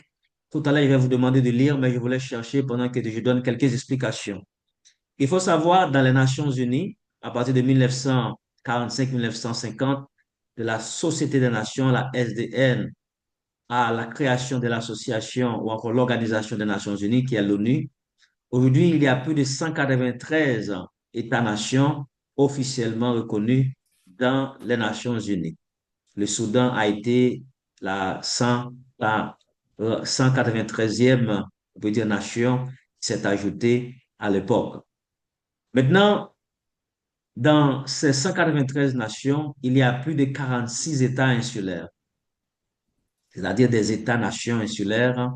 Tout à l'heure, je vais vous demander de lire, mais je voulais chercher pendant que je donne quelques explications. Il faut savoir, dans les Nations Unies, à partir de 1945-1950, de la Société des Nations, la SDN, à la création de l'association ou encore l'Organisation des Nations Unies, qui est l'ONU, aujourd'hui, il y a plus de 193 États-nations officiellement reconnus dans les Nations Unies. Le Soudan a été la 193e, on peut dire, nation qui s'est ajoutée à l'époque. Maintenant, dans ces 193 nations, il y a plus de 46 États insulaires, c'est-à-dire des États-nations insulaires.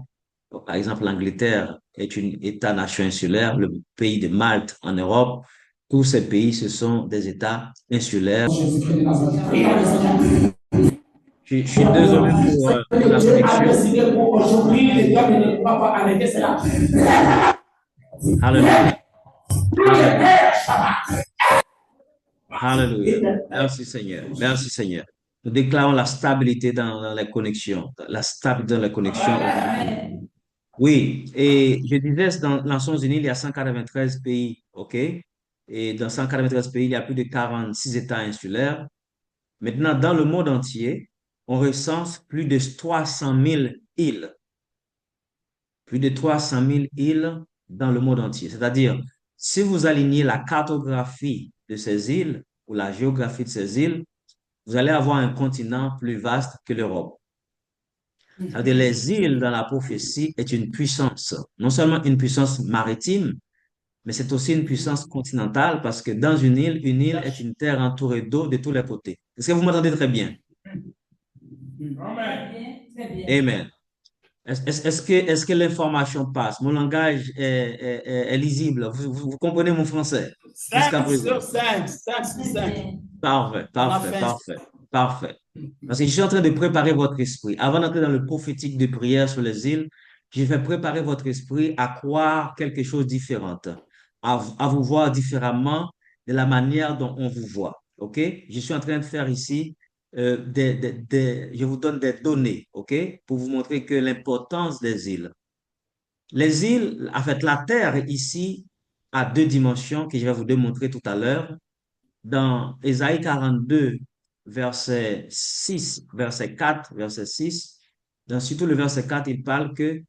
Donc, par exemple, l'Angleterre est un État-nation insulaire, le pays de Malte en Europe. Tous ces pays, ce sont des États insulaires. Jésus-Christ de Nazareth. Prions le Seigneur. Je suis désolé pour la Dieu a connexion. décidé pour aujourd'hui, les gars ne peuvent pas arrêter cela. Alléluia. Alléluia. Merci Seigneur. Merci Seigneur. Nous déclarons la stabilité dans les connexions. La stabilité dans les connexions. Oui, et je disais, dans les Nations Unies, il y a 193 pays, OK? Et dans 193 pays, il y a plus de 46 États insulaires. Maintenant, dans le monde entier, on recense plus de 300 000 îles. Plus de 300 000 îles dans le monde entier. C'est-à-dire, si vous alignez la cartographie de ces îles ou la géographie de ces îles, vous allez avoir un continent plus vaste que l'Europe. C'est-à-dire, les îles dans la prophétie est une puissance, non seulement une puissance maritime, mais c'est aussi une puissance continentale parce que dans une île est une terre entourée d'eau de tous les côtés. Est-ce que vous m'entendez très bien? Très bien, très bien. Amen. Est-ce que l'information passe? Mon langage est lisible. Vous comprenez mon français jusqu'à 5 présent? sur 5, 5 sur Très 5. bien. Parfait, parfait, fait. parfait, parfait. Parce que je suis en train de préparer votre esprit. Avant d'entrer dans le prophétique de prière sur les îles, je vais préparer votre esprit à croire quelque chose de différent, à vous voir différemment de la manière dont on vous voit. OK? Je suis en train de faire ici, je vous donne des données, OK? Pour vous montrer que l'importance des îles. Les îles, en fait, la Terre ici a deux dimensions que je vais vous démontrer tout à l'heure. Dans Ésaïe 42, verset 6, verset 4, verset 6, dans surtout le verset 4, il parle que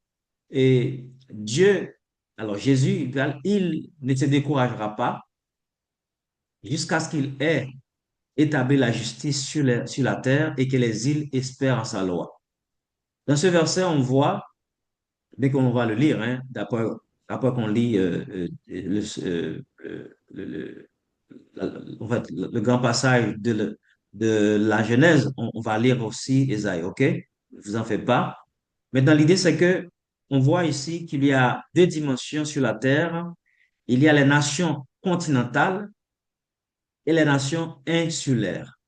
Dieu, alors Jésus, il ne se découragera pas jusqu'à ce qu'il ait établi la justice sur la terre et que les îles espèrent en sa loi. Dans ce verset, on voit, dès qu'on va le lire, hein, d'après qu'on lit en fait, le grand passage de la Genèse, on va lire aussi Ésaïe, OK? Ne vous en faites pas. Maintenant, l'idée, c'est que on voit ici qu'il y a deux dimensions sur la terre. Il y a les nations continentales et les nations insulaires.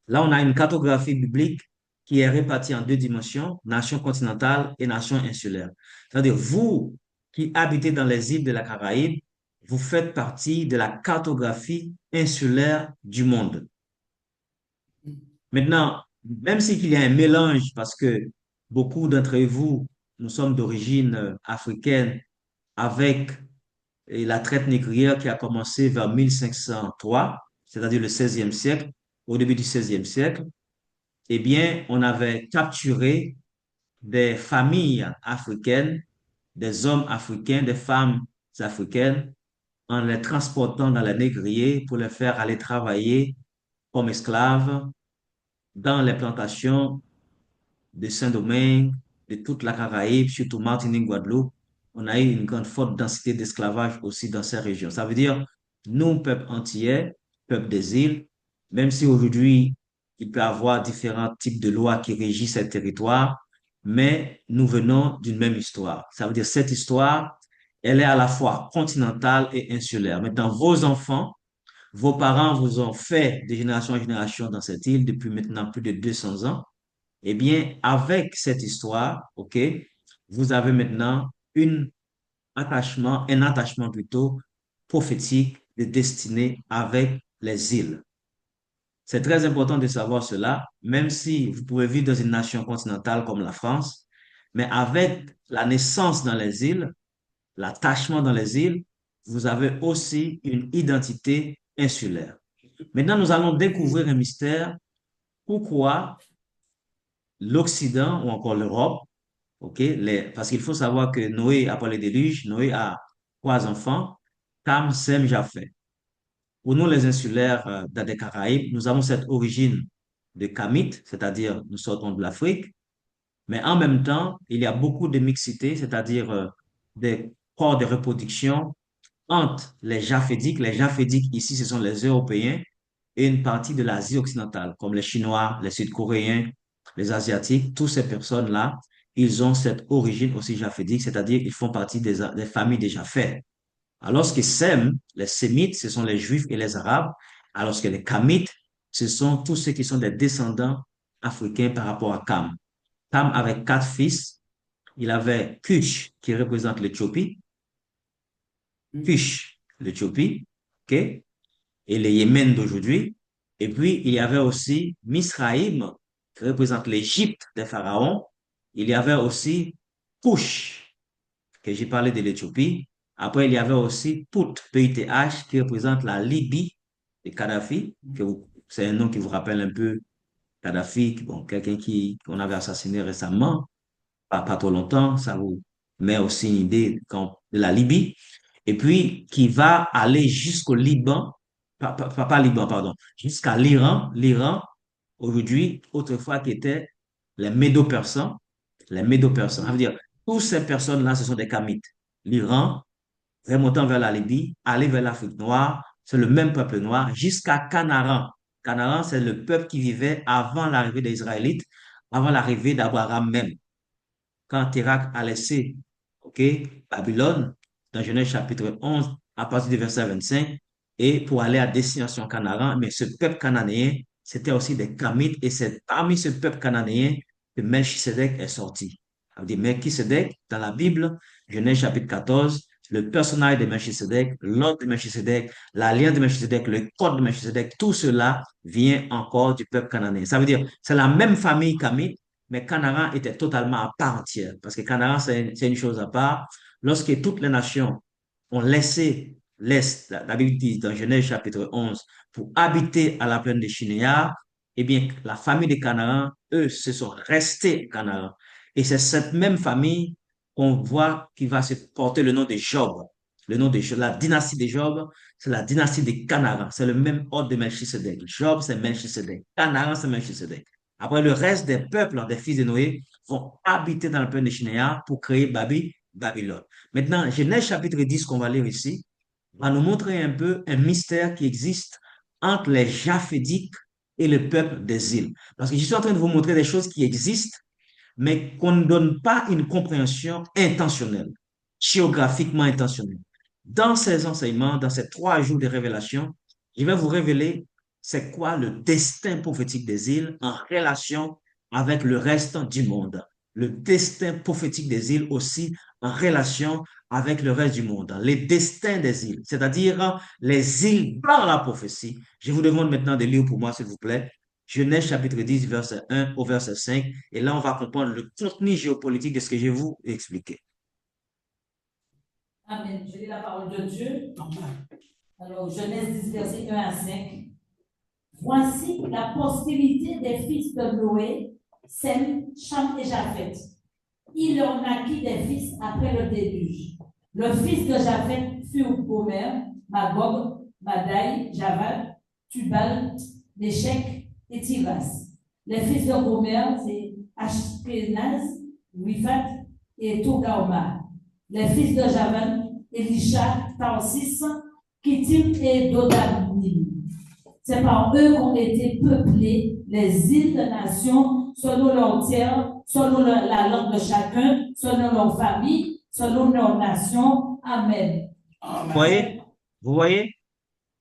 Là, on a une cartographie biblique qui est répartie en deux dimensions, nation continentale et nation insulaire. C'est-à-dire, vous qui habitez dans les îles de la Caraïbe, vous faites partie de la cartographie insulaire du monde. Maintenant, même s'il y a un mélange, parce que beaucoup d'entre vous, nous sommes d'origine africaine, avec la traite négrière qui a commencé vers 1503, c'est-à-dire le 16e siècle, au début du 16e siècle, eh bien, on avait capturé des familles africaines, des hommes africains, des femmes africaines, en les transportant dans les négriers pour les faire aller travailler comme esclaves dans les plantations de Saint-Domingue, de toute la Caraïbe, surtout Martinique, Guadeloupe. On a eu une grande forte densité d'esclavage aussi dans ces régions. Ça veut dire, nous, peuple antillais, peuple des îles, même si aujourd'hui, il peut y avoir différents types de lois qui régissent ces territoires, mais nous venons d'une même histoire. Ça veut dire, cette histoire, elle est à la fois continentale et insulaire. Maintenant, vos enfants, vos parents vous ont fait de génération en génération dans cette île depuis maintenant plus de 200 ans. Eh bien, avec cette histoire, OK, vous avez maintenant un attachement plutôt prophétique de destinée avec les îles. C'est très important de savoir cela, même si vous pouvez vivre dans une nation continentale comme la France, mais avec la naissance dans les îles, l'attachement dans les îles, vous avez aussi une identité insulaire. Maintenant, nous allons découvrir un mystère. Pourquoi l'Occident ou encore l'Europe. OK? Parce qu'il faut savoir que Noé, après le déluge, Noé a trois enfants, Cam, Sem, Japheth. Pour nous, les insulaires des Caraïbes, nous avons cette origine de Kamite, c'est-à-dire nous sortons de l'Afrique, mais en même temps, il y a beaucoup de mixité, c'est-à-dire des corps de reproduction entre les Japhédiques. Les Japhédiques, ici, ce sont les Européens et une partie de l'Asie occidentale, comme les Chinois, les Sud-Coréens, les Asiatiques. Toutes ces personnes-là, ils ont cette origine aussi japhédique, c'est-à-dire ils font partie des familles des Japheth. Alors que Sem, les Sémites, ce sont les Juifs et les Arabes, alors que les Kamites, ce sont tous ceux qui sont des descendants africains par rapport à Cam. Cam avait quatre fils. Il avait Cush, qui représente l'Éthiopie, Cush, l'Éthiopie, ok, et le Yémen d'aujourd'hui. Et puis, il y avait aussi Misraïm, qui représente l'Égypte des pharaons. Il y avait aussi Cush, que j'ai parlé de l'Éthiopie. Après, il y avait aussi Put, P-U-T-H, qui représente la Libye de Kadhafi, c'est un nom qui vous rappelle un peu Kadhafi, bon, quelqu'un qu'on avait assassiné récemment, pas trop longtemps, ça vous met aussi une idée de la Libye, et puis qui va aller jusqu'au Liban, pas Liban, pardon, jusqu'à l'Iran, l'Iran, aujourd'hui, autrefois qui était les Médo-Persans, les Médo-Persans. Ça veut dire, toutes ces personnes-là, ce sont des Kamites. L'Iran, remontant vers la Libye, aller vers l'Afrique noire, c'est le même peuple noir, jusqu'à Canaan. Canaan, c'est le peuple qui vivait avant l'arrivée des Israélites, avant l'arrivée d'Abraham même. Quand Térak a laissé, OK, Babylone, dans Genèse chapitre 11, à partir du verset 25, et pour aller à destination Canaan, mais ce peuple cananéen, c'était aussi des Kamites, et c'est parmi ce peuple cananéen que Melchisedec est sorti. Ça veut dire Melchisedec, dans la Bible, Genèse chapitre 14, le personnage de Melchisedec, l'ordre de Melchisedec, l'alliance de Melchisedec, le code de Melchisedec, tout cela vient encore du peuple cananéen. Ça veut dire, c'est la même famille Kamite, mais Canaan était totalement à part entière. Parce que Canaan, c'est une chose à part. Lorsque toutes les nations ont laissé l'Est, la Bible dit dans Genèse chapitre 11, pour habiter à la plaine de Shinéar, eh bien, la famille de Canaan, eux, se sont restés Canaan. Et c'est cette même famille qu'on voit qui va se porter le nom de Job. Le nom de Job, la dynastie de Job, c'est la dynastie de Canaan. C'est le même ordre de Melchisedec. Job, c'est Melchisedec. Canaan, c'est Melchisedec. Après, le reste des peuples, des fils de Noé, vont habiter dans le pays de Shinéar pour créer Babylone. Maintenant, Genèse chapitre 10 qu'on va lire ici, va nous montrer un peu un mystère qui existe entre les Japhédiques et le peuple des îles. Parce que je suis en train de vous montrer des choses qui existent, mais qu'on ne donne pas une compréhension intentionnelle, géographiquement intentionnelle. Dans ces enseignements, dans ces 3 jours de révélation, je vais vous révéler c'est quoi le destin prophétique des îles en relation avec le reste du monde. Le destin prophétique des îles aussi en relation avec le reste du monde. Les destins des îles, c'est-à-dire les îles dans la prophétie. Je vous demande maintenant de lire pour moi, s'il vous plaît, Genèse chapitre 10, verset 1 au verset 5. Et là, on va comprendre le contenu géopolitique de ce que je vais vous expliquer. Amen. Je lis la parole de Dieu. Alors, Genèse 10, verset 1 à 5. Voici la postérité des fils de Noé, Sem, Cham et Japheth. Il leur naquit des fils après le déluge. Le fils de Japheth fut Gomer, Magog, Madai, Javan, Tubal, Léchec et Tiras. Les fils de Gomer, c'est Ashkenaz, Riphat et Togarma. Les fils de Javan, Elisha, Tarsis, Kittim et Dodamim. C'est par eux qu'ont été peuplées les îles de nations selon leur terre, selon la langue de chacun, selon leur famille, selon leur nation. Amen. Vous voyez,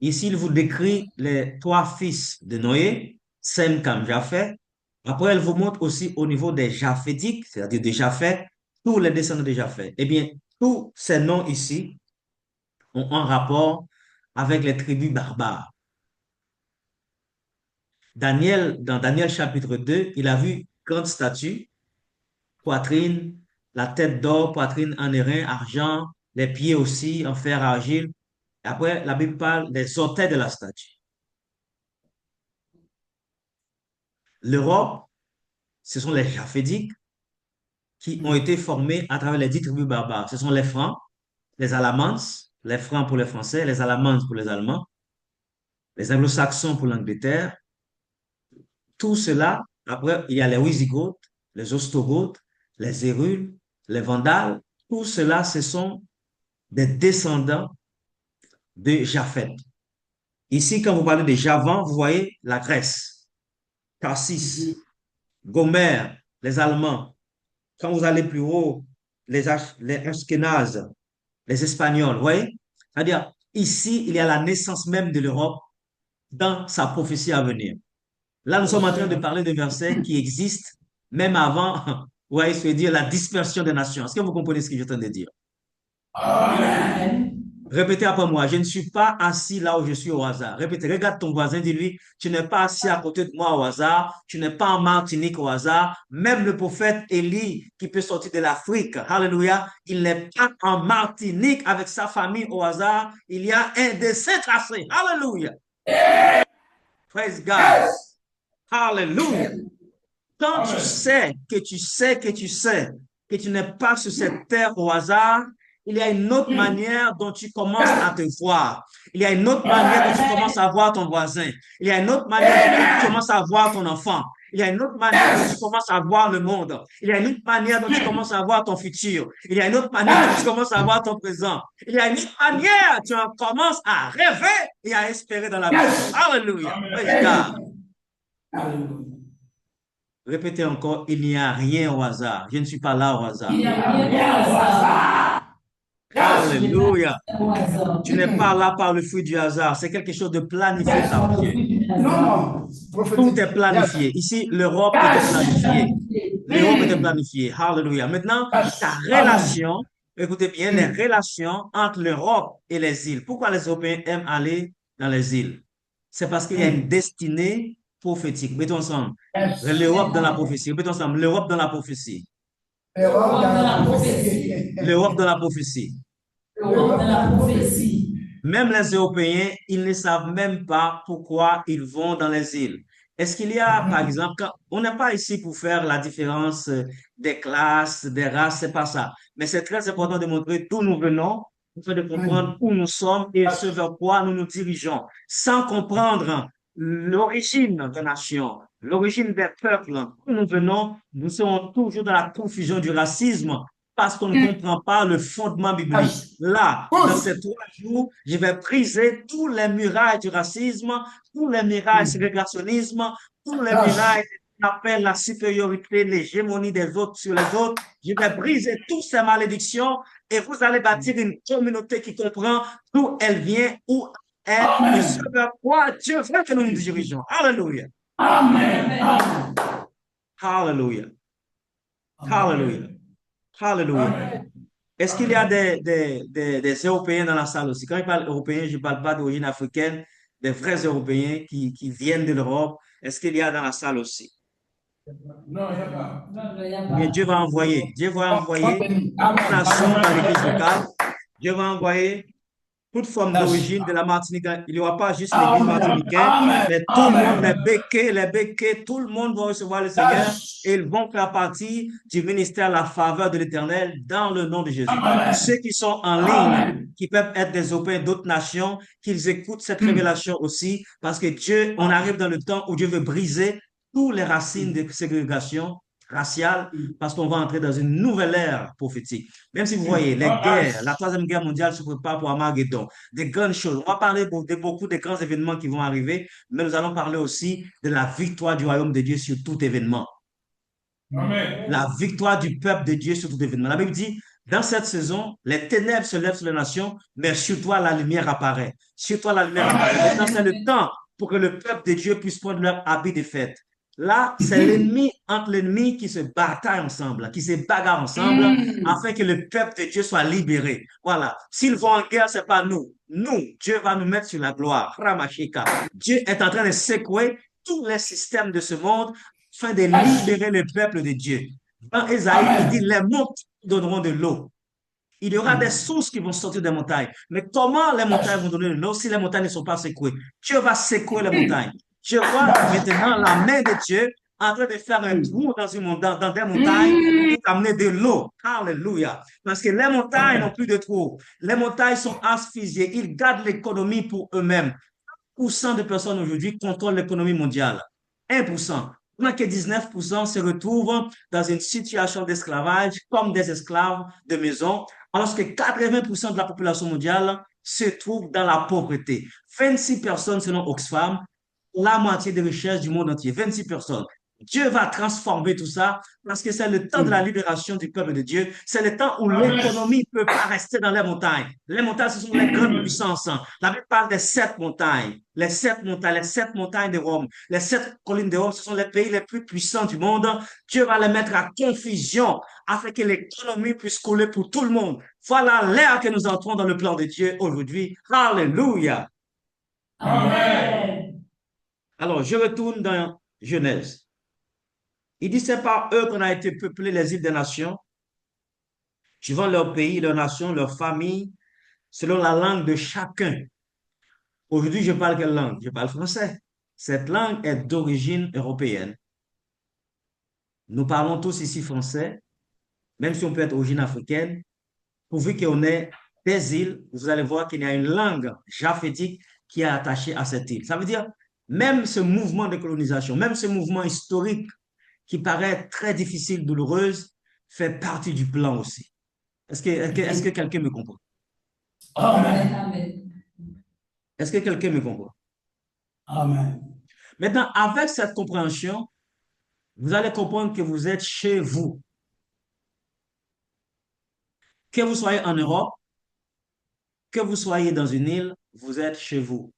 ici, il vous décrit les 3 fils de Noé, Sem, Cam, Japheth. Après, elle vous montre aussi au niveau des Japhétiques, c'est-à-dire des Japheth, tous les descendants de Japheth. Eh bien, tous ces noms ici ont un rapport avec les tribus barbares. Dans Daniel chapitre 2, il a vu grande statue, poitrine, la tête d'or, poitrine en airain, argent, les pieds aussi en fer, argile. Après, la Bible parle des orteils de la statue. L'Europe, ce sont les Japhédiques qui ont été formés à travers les 10 tribus barbares. Ce sont les Francs, les Alamans, les Francs pour les Français, les Alamans pour les Allemands, les Anglo-Saxons pour l'Angleterre. Tout cela, après, il y a les Wisigoths, les Ostrogoths, les Hérules, les Vandales. Tout cela, ce sont des descendants de Japheth. Ici, quand vous parlez de Javan, vous voyez la Grèce, Tarsis, Gomère, les Allemands. Quand vous allez plus haut, les Ashkénazes, les Espagnols, vous voyez? C'est-à-dire, ici, il y a la naissance même de l'Europe dans sa prophétie à venir. Là, nous sommes en train de parler de versets qui existent même avant, vous voyez, se dire la dispersion des nations. Est-ce que vous comprenez ce que je suis en train de dire? Amen. Répétez après moi, je ne suis pas assis là où je suis au hasard. Répétez, regarde ton voisin, dis-lui, tu n'es pas assis à côté de moi au hasard, tu n'es pas en Martinique au hasard. Même le prophète Élie, qui peut sortir de l'Afrique, alléluia, il n'est pas en Martinique avec sa famille au hasard. Il y a un dessein tracé. Alléluia. Praise God. Alléluia. Quand tu sais que tu sais que tu sais que tu n'es pas sur cette terre au hasard, il y a une autre manière dont tu commences à te voir. Il y a une autre manière dont tu commences à voir ton voisin. Il y a une autre manière dont tu commences à voir ton enfant. Il y a une autre manière dont tu commences à voir le monde. Il y a une autre manière dont tu commences à voir ton futur. Il y a une autre manière dont tu commences à voir ton présent. Il y a une autre manière dont tu commences à rêver et à espérer dans la vie. Alléluia. Praise God. Alléluia. Répétez encore, il n'y a rien au hasard. Je ne suis pas là au hasard. Il n'y a rien au hasard. Alléluia. Au hasard. Tu n'es pas là par le fruit du hasard. C'est quelque chose de planifié par Dieu. Non, Tout est planifié. Ici, l'Europe était planifiée. L'Europe était planifiée. Alléluia. Maintenant, ta relation, écoutez bien, les relations entre l'Europe et les îles. Pourquoi les Européens aiment aller dans les îles? C'est parce qu'il y a une destinée prophétique. Mettons ensemble. L'Europe dans la prophétie. Mettons ensemble. L'Europe dans la prophétie. L'Europe dans la prophétie. L'Europe dans la prophétie. L'Europe dans la prophétie. Même les Européens, ils ne savent même pas pourquoi ils vont dans les îles. Est-ce qu'il y a, par exemple, on n'est pas ici pour faire la différence des classes, des races, c'est pas ça. Mais c'est très important de montrer d'où nous venons, afin de comprendre où nous sommes et ce vers quoi nous nous dirigeons. Sans comprendre l'origine des nations, l'origine des peuples, où nous venons, nous serons toujours dans la confusion du racisme parce qu'on ne comprend pas le fondement biblique. Là, dans ces 3 jours, je vais briser tous les murailles du racisme, tous les murailles du ségrégationnisme, tous les murailles qu'on appelle la supériorité, l'hégémonie des autres sur les autres. Je vais briser toutes ces malédictions et vous allez bâtir une communauté qui comprend d'où elle vient, où elle est, et ce vers quoi Dieu veut que nous nous dirigeons. Alléluia. Amen. Alléluia. Alléluia. Alléluia. Est-ce qu'il y a des Européens dans la salle aussi? Quand je parle européen, je ne parle pas d'origine africaine, des vrais Européens qui viennent de l'Europe. Est-ce qu'il y a dans la salle aussi? Non, il n'y a pas. Non, il n'y a pas. Mais Dieu va envoyer toute nation dans l'église locale. Dieu va envoyer toute forme d'origine de la Martinique. Il n'y aura pas juste l'église martiniquaine, mais tout le monde, les béquets, tout le monde va recevoir le Seigneur et ils vont faire partie du ministère La Faveur de l'Éternel dans le nom de Jésus. Ceux qui sont en ligne, qui peuvent être des Européens d'autres nations, qu'ils écoutent cette révélation aussi, parce que Dieu, on arrive dans le temps où Dieu veut briser toutes les racines de ségrégation raciale, parce qu'on va entrer dans une nouvelle ère prophétique. Même si vous voyez, les guerres, la 3e guerre mondiale se prépare pour Armageddon, des grandes choses. On va parler de beaucoup de grands événements qui vont arriver, mais nous allons parler aussi de la victoire du royaume de Dieu sur tout événement. Amen. La victoire du peuple de Dieu sur tout événement. La Bible dit, dans cette saison, les ténèbres se lèvent sur les nations, mais sur toi la lumière apparaît. Sur toi la lumière apparaît. Maintenant, c'est le temps pour que le peuple de Dieu puisse prendre leur habit de fête. Là, c'est l'ennemi entre l'ennemi qui se bataille ensemble, qui se bagarre ensemble, afin que le peuple de Dieu soit libéré. Voilà. S'ils vont en guerre, c'est pas nous. Nous, Dieu va nous mettre sur la gloire. Ramashika. Dieu est en train de secouer tous les systèmes de ce monde afin de libérer le peuple de Dieu. Dans Ésaïe, il dit, les montagnes donneront de l'eau. Il y aura des sources qui vont sortir des montagnes. Mais comment les montagnes vont donner de l'eau si les montagnes ne sont pas secouées? Dieu va secouer les montagnes. Je vois maintenant la main de Dieu en train de faire un tour dans dans des montagnes pour amener de l'eau. Alléluia. Parce que les montagnes n'ont plus de trou. Les montagnes sont asphyxiées. Ils gardent l'économie pour eux-mêmes. 1% de personnes aujourd'hui contrôlent l'économie mondiale. 1%. Pendant que 19% se retrouvent dans une situation d'esclavage comme des esclaves de maison, alors que 80% de la population mondiale se trouve dans la pauvreté. 26 personnes selon Oxfam, la moitié des richesses du monde entier. 26 personnes. Dieu va transformer tout ça parce que c'est le temps de la libération du peuple de Dieu. C'est le temps où l'économie ne peut pas rester dans les montagnes. Les montagnes, ce sont les grandes puissances. La Bible parle des 7 montagnes. Les 7 montagnes, les 7 montagnes de Rome. Les 7 collines de Rome, ce sont les pays les plus puissants du monde. Dieu va les mettre à confusion afin que l'économie puisse couler pour tout le monde. Voilà l'ère que nous entrons dans le plan de Dieu aujourd'hui. Alléluia. Amen. Alors, je retourne dans Genèse. Il dit, c'est par eux qu'on a été peuplé les îles des nations, suivant leur pays, leur nation, leur famille, selon la langue de chacun. Aujourd'hui, je parle quelle langue? Je parle français. Cette langue est d'origine européenne. Nous parlons tous ici français, même si on peut être d'origine africaine. Pourvu qu'on ait des îles, vous allez voir qu'il y a une langue japhétique qui est attachée à cette île. Ça veut dire, même ce mouvement de colonisation, même ce mouvement historique qui paraît très difficile, douloureuse, fait partie du plan aussi. Est-ce que quelqu'un me comprend? Amen. Amen. Est-ce que quelqu'un me comprend? Amen. Maintenant, avec cette compréhension, vous allez comprendre que vous êtes chez vous. Que vous soyez en Europe, que vous soyez dans une île, vous êtes chez vous.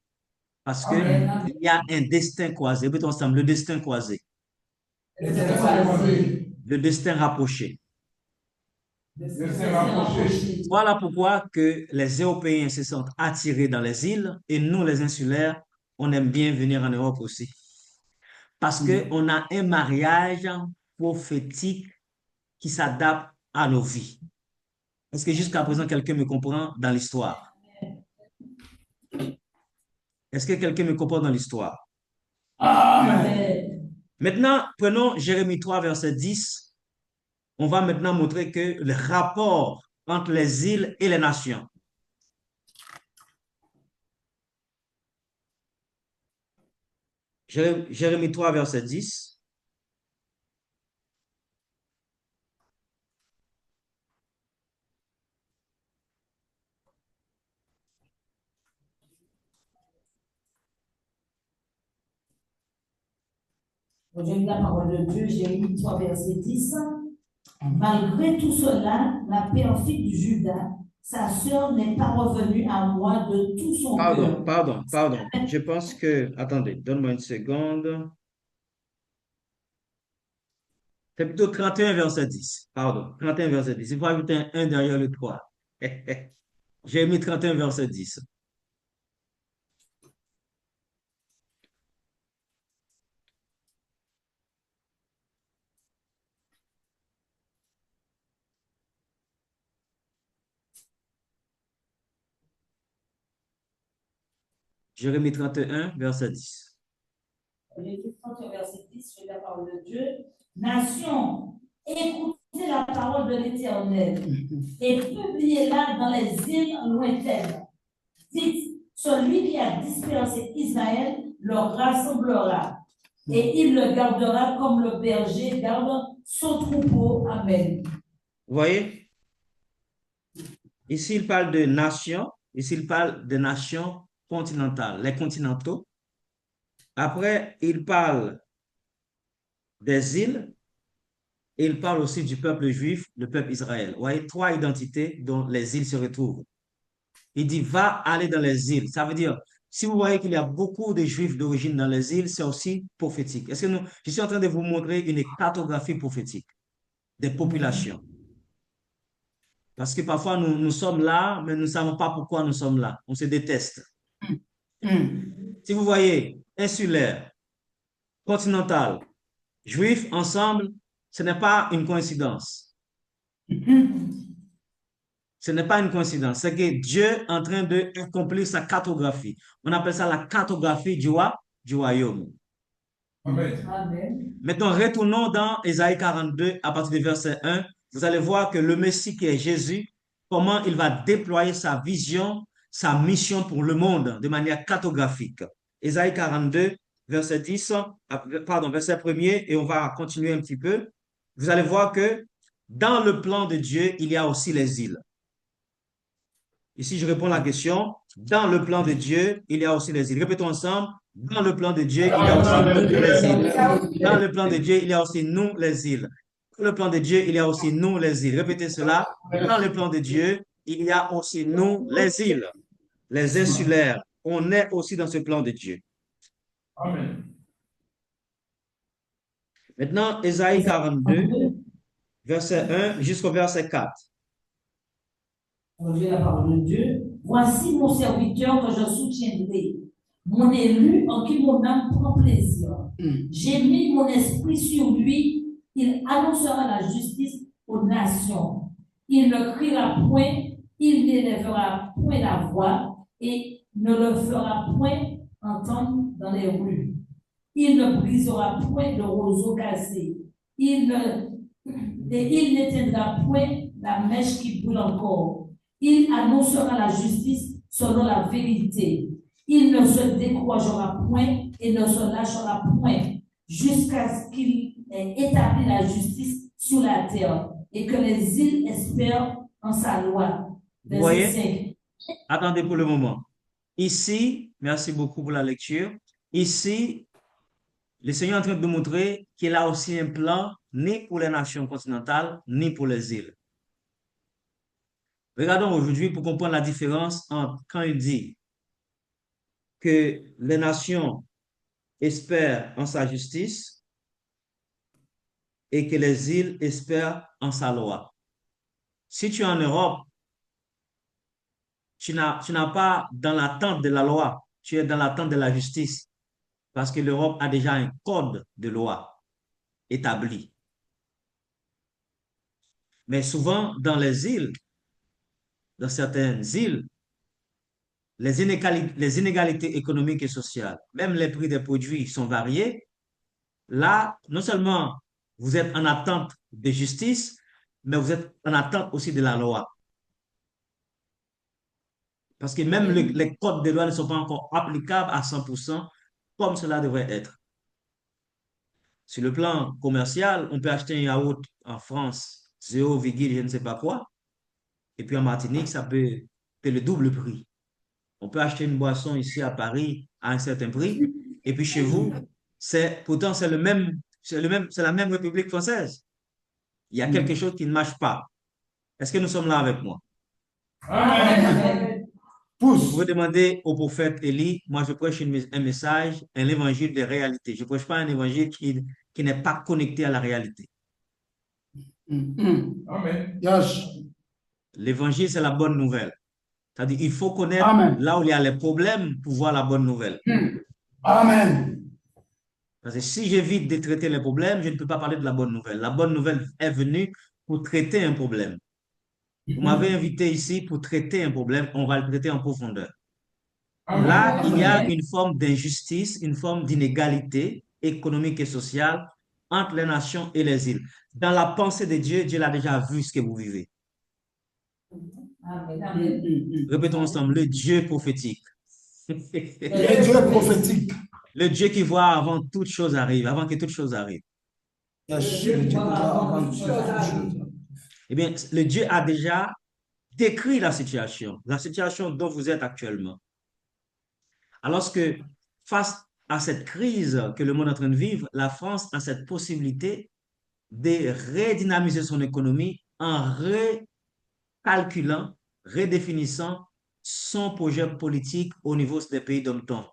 Parce que Amen. il y a un destin croisé. Mettons ensemble, le destin croisé, Laissez-moi croiser. le destin rapproché. Laissez-moi rapprocher. Voilà pourquoi que les Européens se sentent attirés dans les îles et nous, les insulaires, on aime bien venir en Europe aussi. Parce qu'on a un mariage prophétique qui s'adapte à nos vies. Est-ce que jusqu'à présent, quelqu'un me comprend dans l'histoire? Est-ce que quelqu'un me comprend dans l'histoire? Amen. Maintenant, prenons Jérémie 3, verset 10. On va maintenant montrer que le rapport entre les îles et les nations. Jérémie 3, verset 10. Aujourd'hui, la parole de Dieu, Jérémie 3, verset 10. Malgré tout cela, la perfide du Juda, sa sœur n'est pas revenue à moi de tout son cœur. Pardon. Je pense que... Attendez, donne-moi une seconde. C'est plutôt 31, verset 10. Pardon, 31, verset 10. Il faut ajouter un 1 derrière le 3. J'ai mis 31, verset 10. Jérémie 31, verset 10. Jérémie 31, verset 10, je lis la parole de Dieu. Nation, écoutez la parole de l'Éternel et publiez-la dans les îles lointaines. Dites, celui qui a dispersé Israël le rassemblera et il le gardera comme le berger garde son troupeau. Amen. Vous voyez? Ici, il parle de nations. Ici, il parle de nations continentales, les continentaux. Après, il parle des îles et il parle aussi du peuple juif, le peuple Israël. Vous voyez, 3 identités dont les îles se retrouvent. Il dit, va aller dans les îles. Ça veut dire, si vous voyez qu'il y a beaucoup de juifs d'origine dans les îles, c'est aussi prophétique. Je suis en train de vous montrer une cartographie prophétique des populations. Parce que parfois, nous sommes là, mais nous ne savons pas pourquoi nous sommes là. On se déteste. Si vous voyez insulaire, continental, juif ensemble, ce n'est pas une coïncidence. Ce n'est pas une coïncidence. C'est que Dieu est en train d'accomplir sa cartographie. On appelle ça la cartographie du royaume. Amen. Maintenant, retournons dans Ésaïe 42 à partir du verset 1. Vous allez voir que le Messie qui est Jésus, comment il va déployer sa vision, sa mission pour le monde de manière cartographique. Ésaïe 42, verset 10, pardon, verset 1er, et on va continuer un petit peu. Vous allez voir que dans le plan de Dieu, il y a aussi les îles. Ici, je réponds à la question. Dans le plan de Dieu, il y a aussi les îles. Répétons ensemble. Dans le plan de Dieu, il y a aussi nous, les îles. Dans le plan de Dieu, il y a aussi nous, les îles. Dans le plan de Dieu, il y a aussi nous, les îles. Répétez cela. Dans le plan de Dieu, il y a aussi nous, les îles. Les insulaires. On est aussi dans ce plan de Dieu. Amen. Maintenant, Ésaïe 42, verset 1 jusqu'au verset 4. On lit la parole de Dieu. Voici mon serviteur que je soutiendrai, mon élu en qui mon âme prend plaisir. J'ai mis mon esprit sur lui. Il annoncera la justice aux nations. Il ne criera point, il n'élèvera point la voix et ne le fera point entendre dans les rues. Il ne brisera point le roseau cassé. Il n'éteindra point la mèche qui brûle encore. Il annoncera la justice selon la vérité. Il ne se découragera point et ne se lâchera point jusqu'à ce qu'il ait établi la justice sur la terre et que les îles espèrent en sa loi. Vous voyez? Attendez pour le moment. Ici, merci beaucoup pour la lecture. Ici, le Seigneur est en train de nous montrer qu'il a aussi un plan ni pour les nations continentales, ni pour les îles. Regardons aujourd'hui pour comprendre la différence entre quand il dit que les nations espèrent en sa justice et que les îles espèrent en sa loi. Si tu es en Europe, tu n'as pas dans l'attente de la loi, tu es dans l'attente de la justice parce que l'Europe a déjà un code de loi établi. Mais souvent, dans les îles, dans certaines îles, les inégalités économiques et sociales, même les prix des produits sont variés. Là, non seulement vous êtes en attente de justice, mais vous êtes en attente aussi de la loi. Parce que même les codes de loi ne sont pas encore applicables à 100% comme cela devrait être. Sur le plan commercial, on peut acheter un yaourt en France, 0, je ne sais pas quoi. Et puis en Martinique, ça peut être le double prix. On peut acheter une boisson ici à Paris à un certain prix. Et puis chez vous, pourtant c'est la même République française. Il y a quelque chose qui ne marche pas. Est-ce que nous sommes là avec moi? Amen. Vous pouvez demander au prophète Élie, moi je prêche un message, un évangile de réalité. Je ne prêche pas un évangile qui n'est pas connecté à la réalité. Amen. L'évangile, c'est la bonne nouvelle. C'est-à-dire il faut connaître Amen. là où il y a les problèmes pour voir la bonne nouvelle. Amen. Parce que si j'évite de traiter les problèmes, je ne peux pas parler de la bonne nouvelle. La bonne nouvelle est venue pour traiter un problème. Vous m'avez invité ici pour traiter un problème, on va le traiter en profondeur. Là, il y a une forme d'injustice, une forme d'inégalité économique et sociale entre les nations et les îles. Dans la pensée de Dieu, Dieu l'a déjà vu ce que vous vivez. Amen. Amen. Répétons ensemble, le Dieu prophétique. Le Dieu prophétique. Le Dieu qui voit avant que toute chose arrive, avant que toute chose arrive. Le Dieu qui voit avant toute chose. Eh bien, le Dieu a déjà décrit la situation dont vous êtes actuellement. Alors que face à cette crise que le monde est en train de vivre, la France a cette possibilité de redynamiser son économie en recalculant, redéfinissant son projet politique au niveau des pays dom-tom.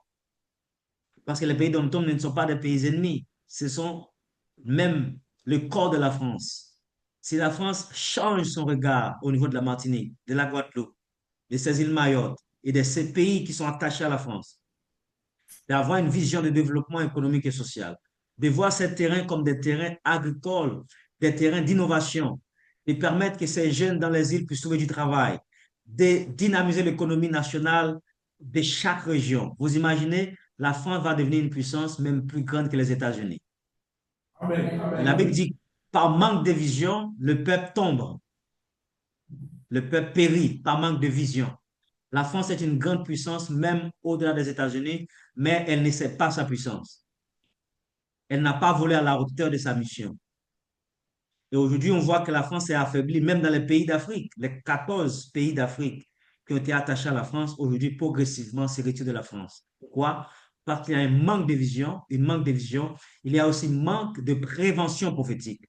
Parce que les pays dom-tom ne sont pas des pays ennemis, ce sont même le corps de la France. Si la France change son regard au niveau de la Martinique, de la Guadeloupe, de ces îles Mayotte et de ces pays qui sont attachés à la France, d'avoir une vision de développement économique et social, de voir ces terrains comme des terrains agricoles, des terrains d'innovation, de permettre que ces jeunes dans les îles puissent trouver du travail, de dynamiser l'économie nationale de chaque région. Vous imaginez la France va devenir une puissance même plus grande que les États-Unis. Amen. La Bible dit, par manque de vision, le peuple tombe. Le peuple périt par manque de vision. La France est une grande puissance, même au-delà des États-Unis, mais elle ne sait pas sa puissance. Elle n'a pas volé à la hauteur de sa mission. Et aujourd'hui, on voit que la France est affaiblie, même dans les pays d'Afrique. Les 14 pays d'Afrique qui ont été attachés à la France, aujourd'hui, progressivement, se retirent de la France. Pourquoi? Parce qu'il y a un manque de vision, un manque de vision. Il y a aussi un manque de prévention prophétique.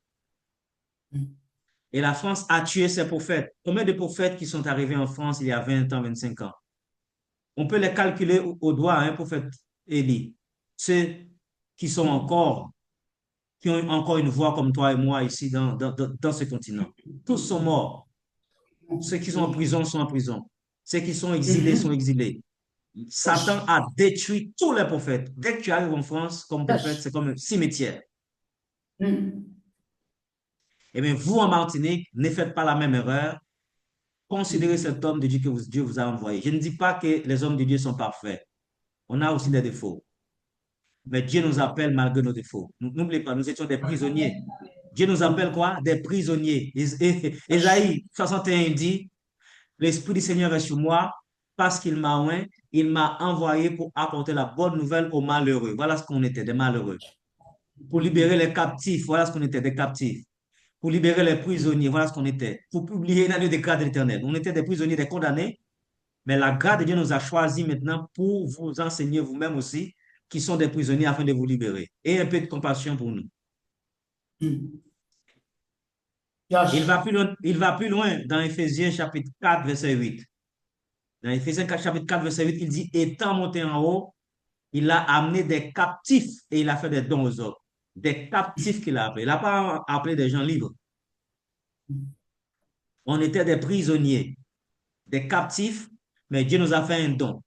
Et la France a tué ses prophètes. Combien de prophètes qui sont arrivés en France il y a 20 ans, 25 ans? On peut les calculer au doigt, un prophète Élie. Ceux qui sont encore, qui ont encore une voix comme toi et moi ici dans ce continent. Tous sont morts. Ceux qui sont en prison. Ceux qui sont exilés sont exilés. Satan a détruit tous les prophètes. Dès que tu arrives en France comme prophète, c'est comme un cimetière. Eh bien, vous en Martinique, ne faites pas la même erreur. Considérez cet homme de Dieu que Dieu vous a envoyé. Je ne dis pas que les hommes de Dieu sont parfaits. On a aussi des défauts. Mais Dieu nous appelle malgré nos défauts. N'oubliez pas, nous étions des prisonniers. Dieu nous appelle quoi? Des prisonniers. Ésaïe 61 dit, l'Esprit du Seigneur est sur moi parce qu'il m'a oint, il m'a envoyé pour apporter la bonne nouvelle aux malheureux. Voilà ce qu'on était, des malheureux. Pour libérer les captifs, voilà ce qu'on était, des captifs. Pour libérer les prisonniers, voilà ce qu'on était. Pour publier une année de grâce de l'Éternel. On était des prisonniers, des condamnés, mais la grâce de Dieu nous a choisis maintenant pour vous enseigner vous-même aussi, qui sont des prisonniers, afin de vous libérer. Et un peu de compassion pour nous. Il va plus loin dans Éphésiens chapitre 4, verset 8. Dans Éphésiens chapitre 4, verset 8, il dit, étant monté en haut, il a amené des captifs et il a fait des dons aux autres. Des captifs qu'il a appelés. Il n'a pas appelé des gens libres. On était des prisonniers, des captifs, mais Dieu nous a fait un don.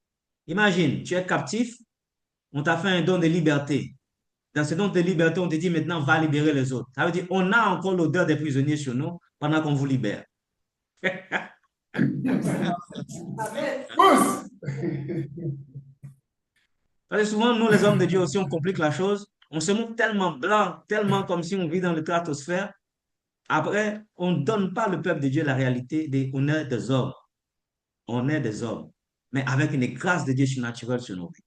Imagine, tu es captif, on t'a fait un don de liberté. Dans ce don de liberté, on te dit maintenant, va libérer les autres. Ça veut dire, on a encore l'odeur des prisonniers sur nous pendant qu'on vous libère. Parce que souvent, nous, les hommes de Dieu aussi, on complique la chose. On se montre tellement blanc, tellement comme si on vit dans le stratosphère. Après, on ne donne pas le peuple de Dieu la réalité. On est des hommes. On est des hommes, mais avec une grâce de Dieu surnaturelle sur nos vies.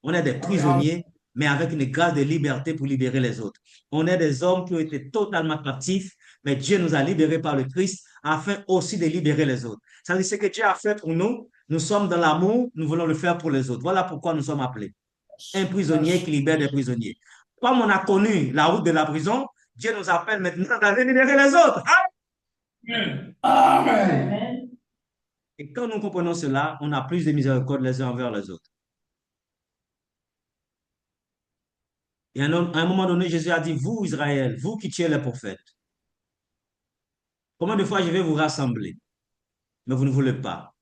On est des prisonniers, mais avec une grâce de liberté pour libérer les autres. On est des hommes qui ont été totalement captifs, mais Dieu nous a libérés par le Christ afin aussi de libérer les autres. Ça veut dire ce que Dieu a fait pour nous, nous sommes dans l'amour, nous voulons le faire pour les autres. Voilà pourquoi nous sommes appelés. Un prisonnier qui libère des prisonniers. Comme on a connu la route de la prison, Dieu nous appelle maintenant d'aller libérer les autres. Amen. Amen. Et quand nous comprenons cela, on a plus de miséricorde les uns envers les autres. Et à un moment donné, Jésus a dit, vous, Israël, vous qui tuez les prophètes, combien de fois je vais vous rassembler, mais vous ne voulez pas.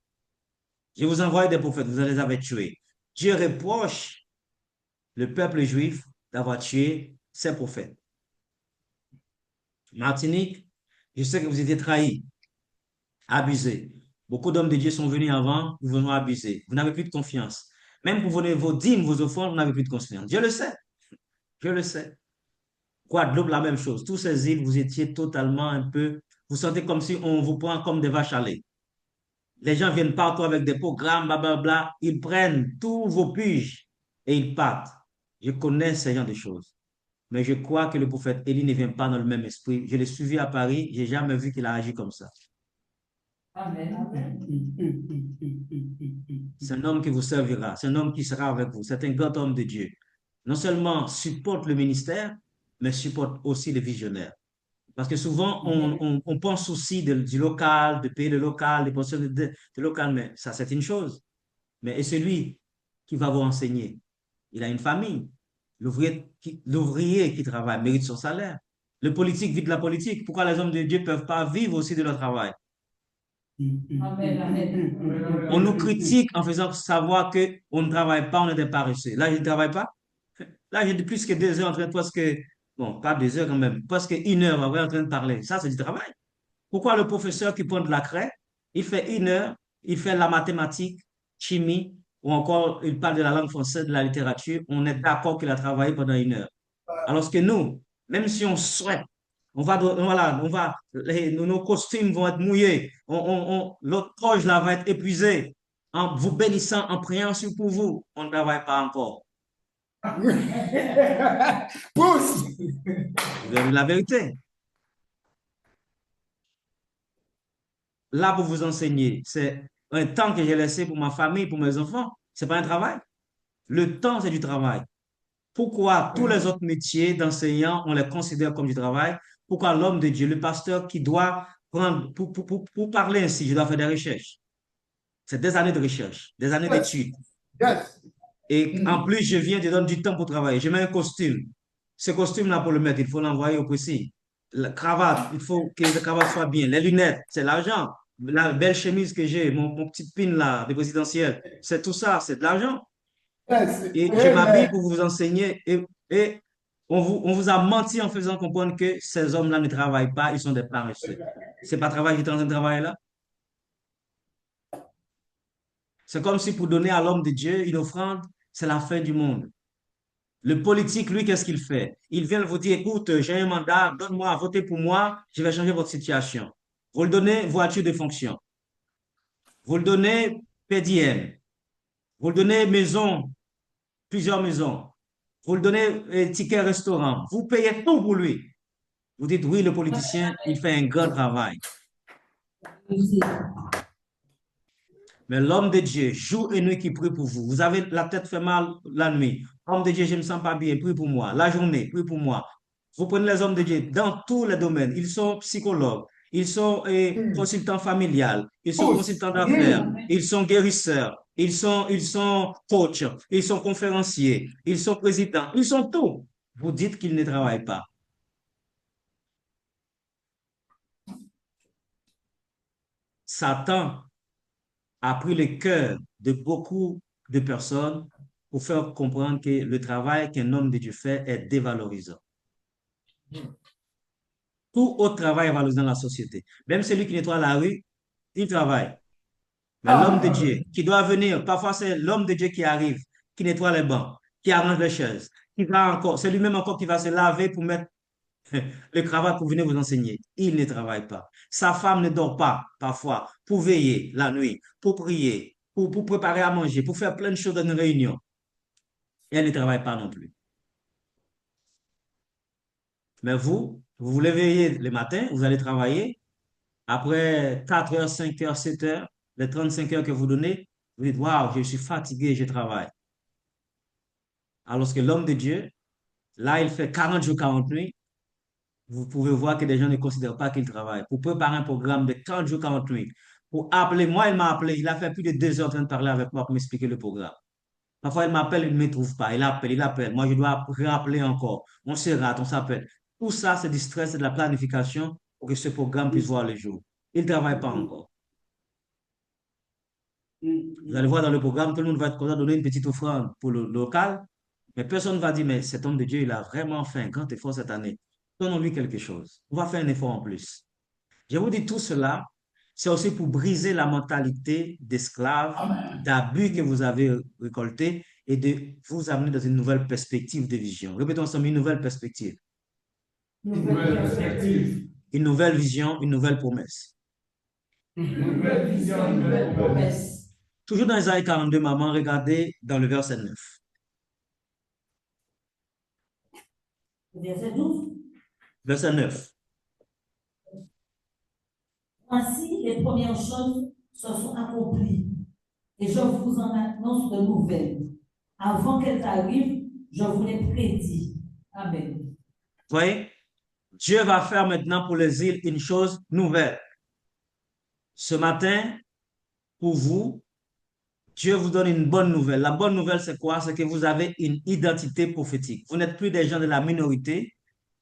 Je vous envoie des prophètes, vous les avez tués. Dieu reproche le peuple juif d'avoir tué ses prophètes. Martinique, je sais que vous étiez trahis, abusés. Beaucoup d'hommes de Dieu sont venus avant, ils vous ont abusé. Vous n'avez plus de confiance. Même pour vos dîmes, vos offrandes, vous n'avez plus de confiance. Dieu le sait. Je le sais. Guadeloupe, la même chose. Tous ces îles, vous étiez totalement un peu, vous sentez comme si on vous prend comme des vaches à lait. Les gens viennent partout avec des programmes, blablabla. Ils prennent tous vos piges et ils partent. Je connais ce genre de choses. Mais je crois que le prophète Élie ne vient pas dans le même esprit. Je l'ai suivi à Paris, je n'ai jamais vu qu'il a agi comme ça. Amen. Amen. C'est un homme qui vous servira, c'est un homme qui sera avec vous. C'est un grand homme de Dieu. Non seulement supporte le ministère, mais supporte aussi les visionnaires. Parce que souvent, on pense aussi du local, de payer le local, des pensions de local, mais ça, c'est une chose. Mais et celui qui va vous enseigner, il a une famille. L'ouvrier qui travaille mérite son salaire. Le politique vit de la politique. Pourquoi les hommes de Dieu ne peuvent pas vivre aussi de leur travail? Amen. Amen. On nous critique en faisant savoir qu'on ne travaille pas, on est des paresseux. Là, je ne travaille pas. Là, j'ai plus que 2 heures en train de presque, bon, pas 2 heures quand même, presque 1 heure en train de parler. Ça, c'est du travail. Pourquoi le professeur qui prend de la craie, il fait 1 heure, il fait la mathématique, chimie, ou encore il parle de la langue française, de la littérature, on est d'accord qu'il a travaillé pendant 1 heure. Alors que nous, même si on souhaite, voilà, nos costumes vont être mouillés, l'autre poche là va être épuisée. En vous bénissant, en priant sur pour vous, on ne travaille pas encore. Pousse! Vous avez la vérité. Là, pour vous enseigner, c'est un temps que j'ai laissé pour ma famille, pour mes enfants. C'est pas un travail. Le temps, c'est du travail. Pourquoi tous les autres métiers d'enseignants, on les considère comme du travail? Pourquoi l'homme de Dieu, le pasteur qui doit prendre, pour parler ainsi, je dois faire des recherches. C'est des années de recherche, des années d'études. Yes. Et en plus, je viens, je donne du temps pour travailler. Je mets un costume. Ce costume-là, pour le mettre, il faut l'envoyer au précis. La cravate, il faut que la cravate soit bien. Les lunettes, c'est l'argent. La belle chemise que j'ai, mon petit pin là, de présidentiel, c'est tout ça, c'est de l'argent. Yes. Et je m'habille pour vous enseigner et on vous a menti en faisant comprendre que ces hommes-là ne travaillent pas, ils sont des paresseux. C'est pas travail qui est en train de travailler là. C'est comme si pour donner à l'homme de Dieu une offrande, c'est la fin du monde. Le politique, lui, qu'est-ce qu'il fait? Il vient vous dire, écoute, j'ai un mandat, donne-moi, votez pour moi, je vais changer votre situation. Vous le donnez voiture de fonction. Vous le donnez PDM. Vous le donnez maison, plusieurs maisons. Vous le donnez ticket restaurant. Vous payez tout pour lui. Vous dites, oui, le politicien, il fait un grand travail. Mais l'homme de Dieu, jour et nuit qui prie pour vous. Vous avez la tête fait mal la nuit. Homme de Dieu, je ne me sens pas bien, prie pour moi. La journée, prie pour moi. Vous prenez les hommes de Dieu dans tous les domaines. Ils sont psychologues, ils sont consultants familiales, ils sont consultants d'affaires, ils sont guérisseurs, ils sont coachs, ils sont conférenciers, ils sont présidents, ils sont tout. Vous dites qu'ils ne travaillent pas. Satan a pris le cœur de beaucoup de personnes pour faire comprendre que le travail qu'un homme de Dieu fait est dévalorisant. Tout autre travail est valorisé dans la société. Même celui qui nettoie la rue, il travaille. Mais l'homme de Dieu qui doit venir, parfois c'est l'homme de Dieu qui arrive, qui nettoie les bancs, qui arrange les chaises, qui va encore, c'est lui-même encore qui va se laver pour mettre le cravate pour venir vous enseigner. Il ne travaille pas. Sa femme ne dort pas, parfois, pour veiller la nuit, pour prier, pour préparer à manger, pour faire plein de choses dans une réunion. Et elle ne travaille pas non plus. Mais vous voulez veiller le matin, vous allez travailler. Après 4 heures, 5 heures, 7 heures, les 35 heures que vous donnez, vous dites, waouh, je suis fatigué, je travaille. Alors que l'homme de Dieu, là, il fait 40 jours, 40 nuits. Vous pouvez voir que des gens ne considèrent pas qu'il travaille. Pour préparer un programme de 40 jours, 40 nuits, pour appeler, moi, il m'a appelé, il a fait plus de 2 heures en train de parler avec moi pour m'expliquer le programme. Parfois, il m'appelle, il ne me trouve pas. Il appelle, il appelle. Moi, je dois rappeler encore. On se rate, on s'appelle. Tout ça, c'est du stress, c'est de la planification pour que ce programme puisse voir le jour. Il ne travaille pas encore. Vous allez voir dans le programme, tout le monde va être content de donner une petite offrande pour le local, mais personne ne va dire, mais cet homme de Dieu, il a vraiment fait un grand effort cette année. Donnons-lui quelque chose. On va faire un effort en plus. Je vous dis tout cela, c'est aussi pour briser la mentalité d'esclave, d'abus que vous avez récolté et de vous amener dans une nouvelle perspective de vision. Répétons ensemble, une nouvelle perspective. Nouvelle perspective. Une nouvelle vision, une nouvelle promesse. Nouvelle vision, nouvelle promesse. Toujours dans Isaïe 42, maman, regardez dans le verset 9. Verset 12. Verset 9. Ainsi, les premières choses se sont accomplies. Et je vous en annonce de nouvelles. Avant qu'elles arrivent, je vous les prédis. Amen. Vous voyez? Dieu va faire maintenant pour les îles une chose nouvelle. Ce matin, pour vous, Dieu vous donne une bonne nouvelle. La bonne nouvelle, c'est quoi? C'est que vous avez une identité prophétique. Vous n'êtes plus des gens de la minorité,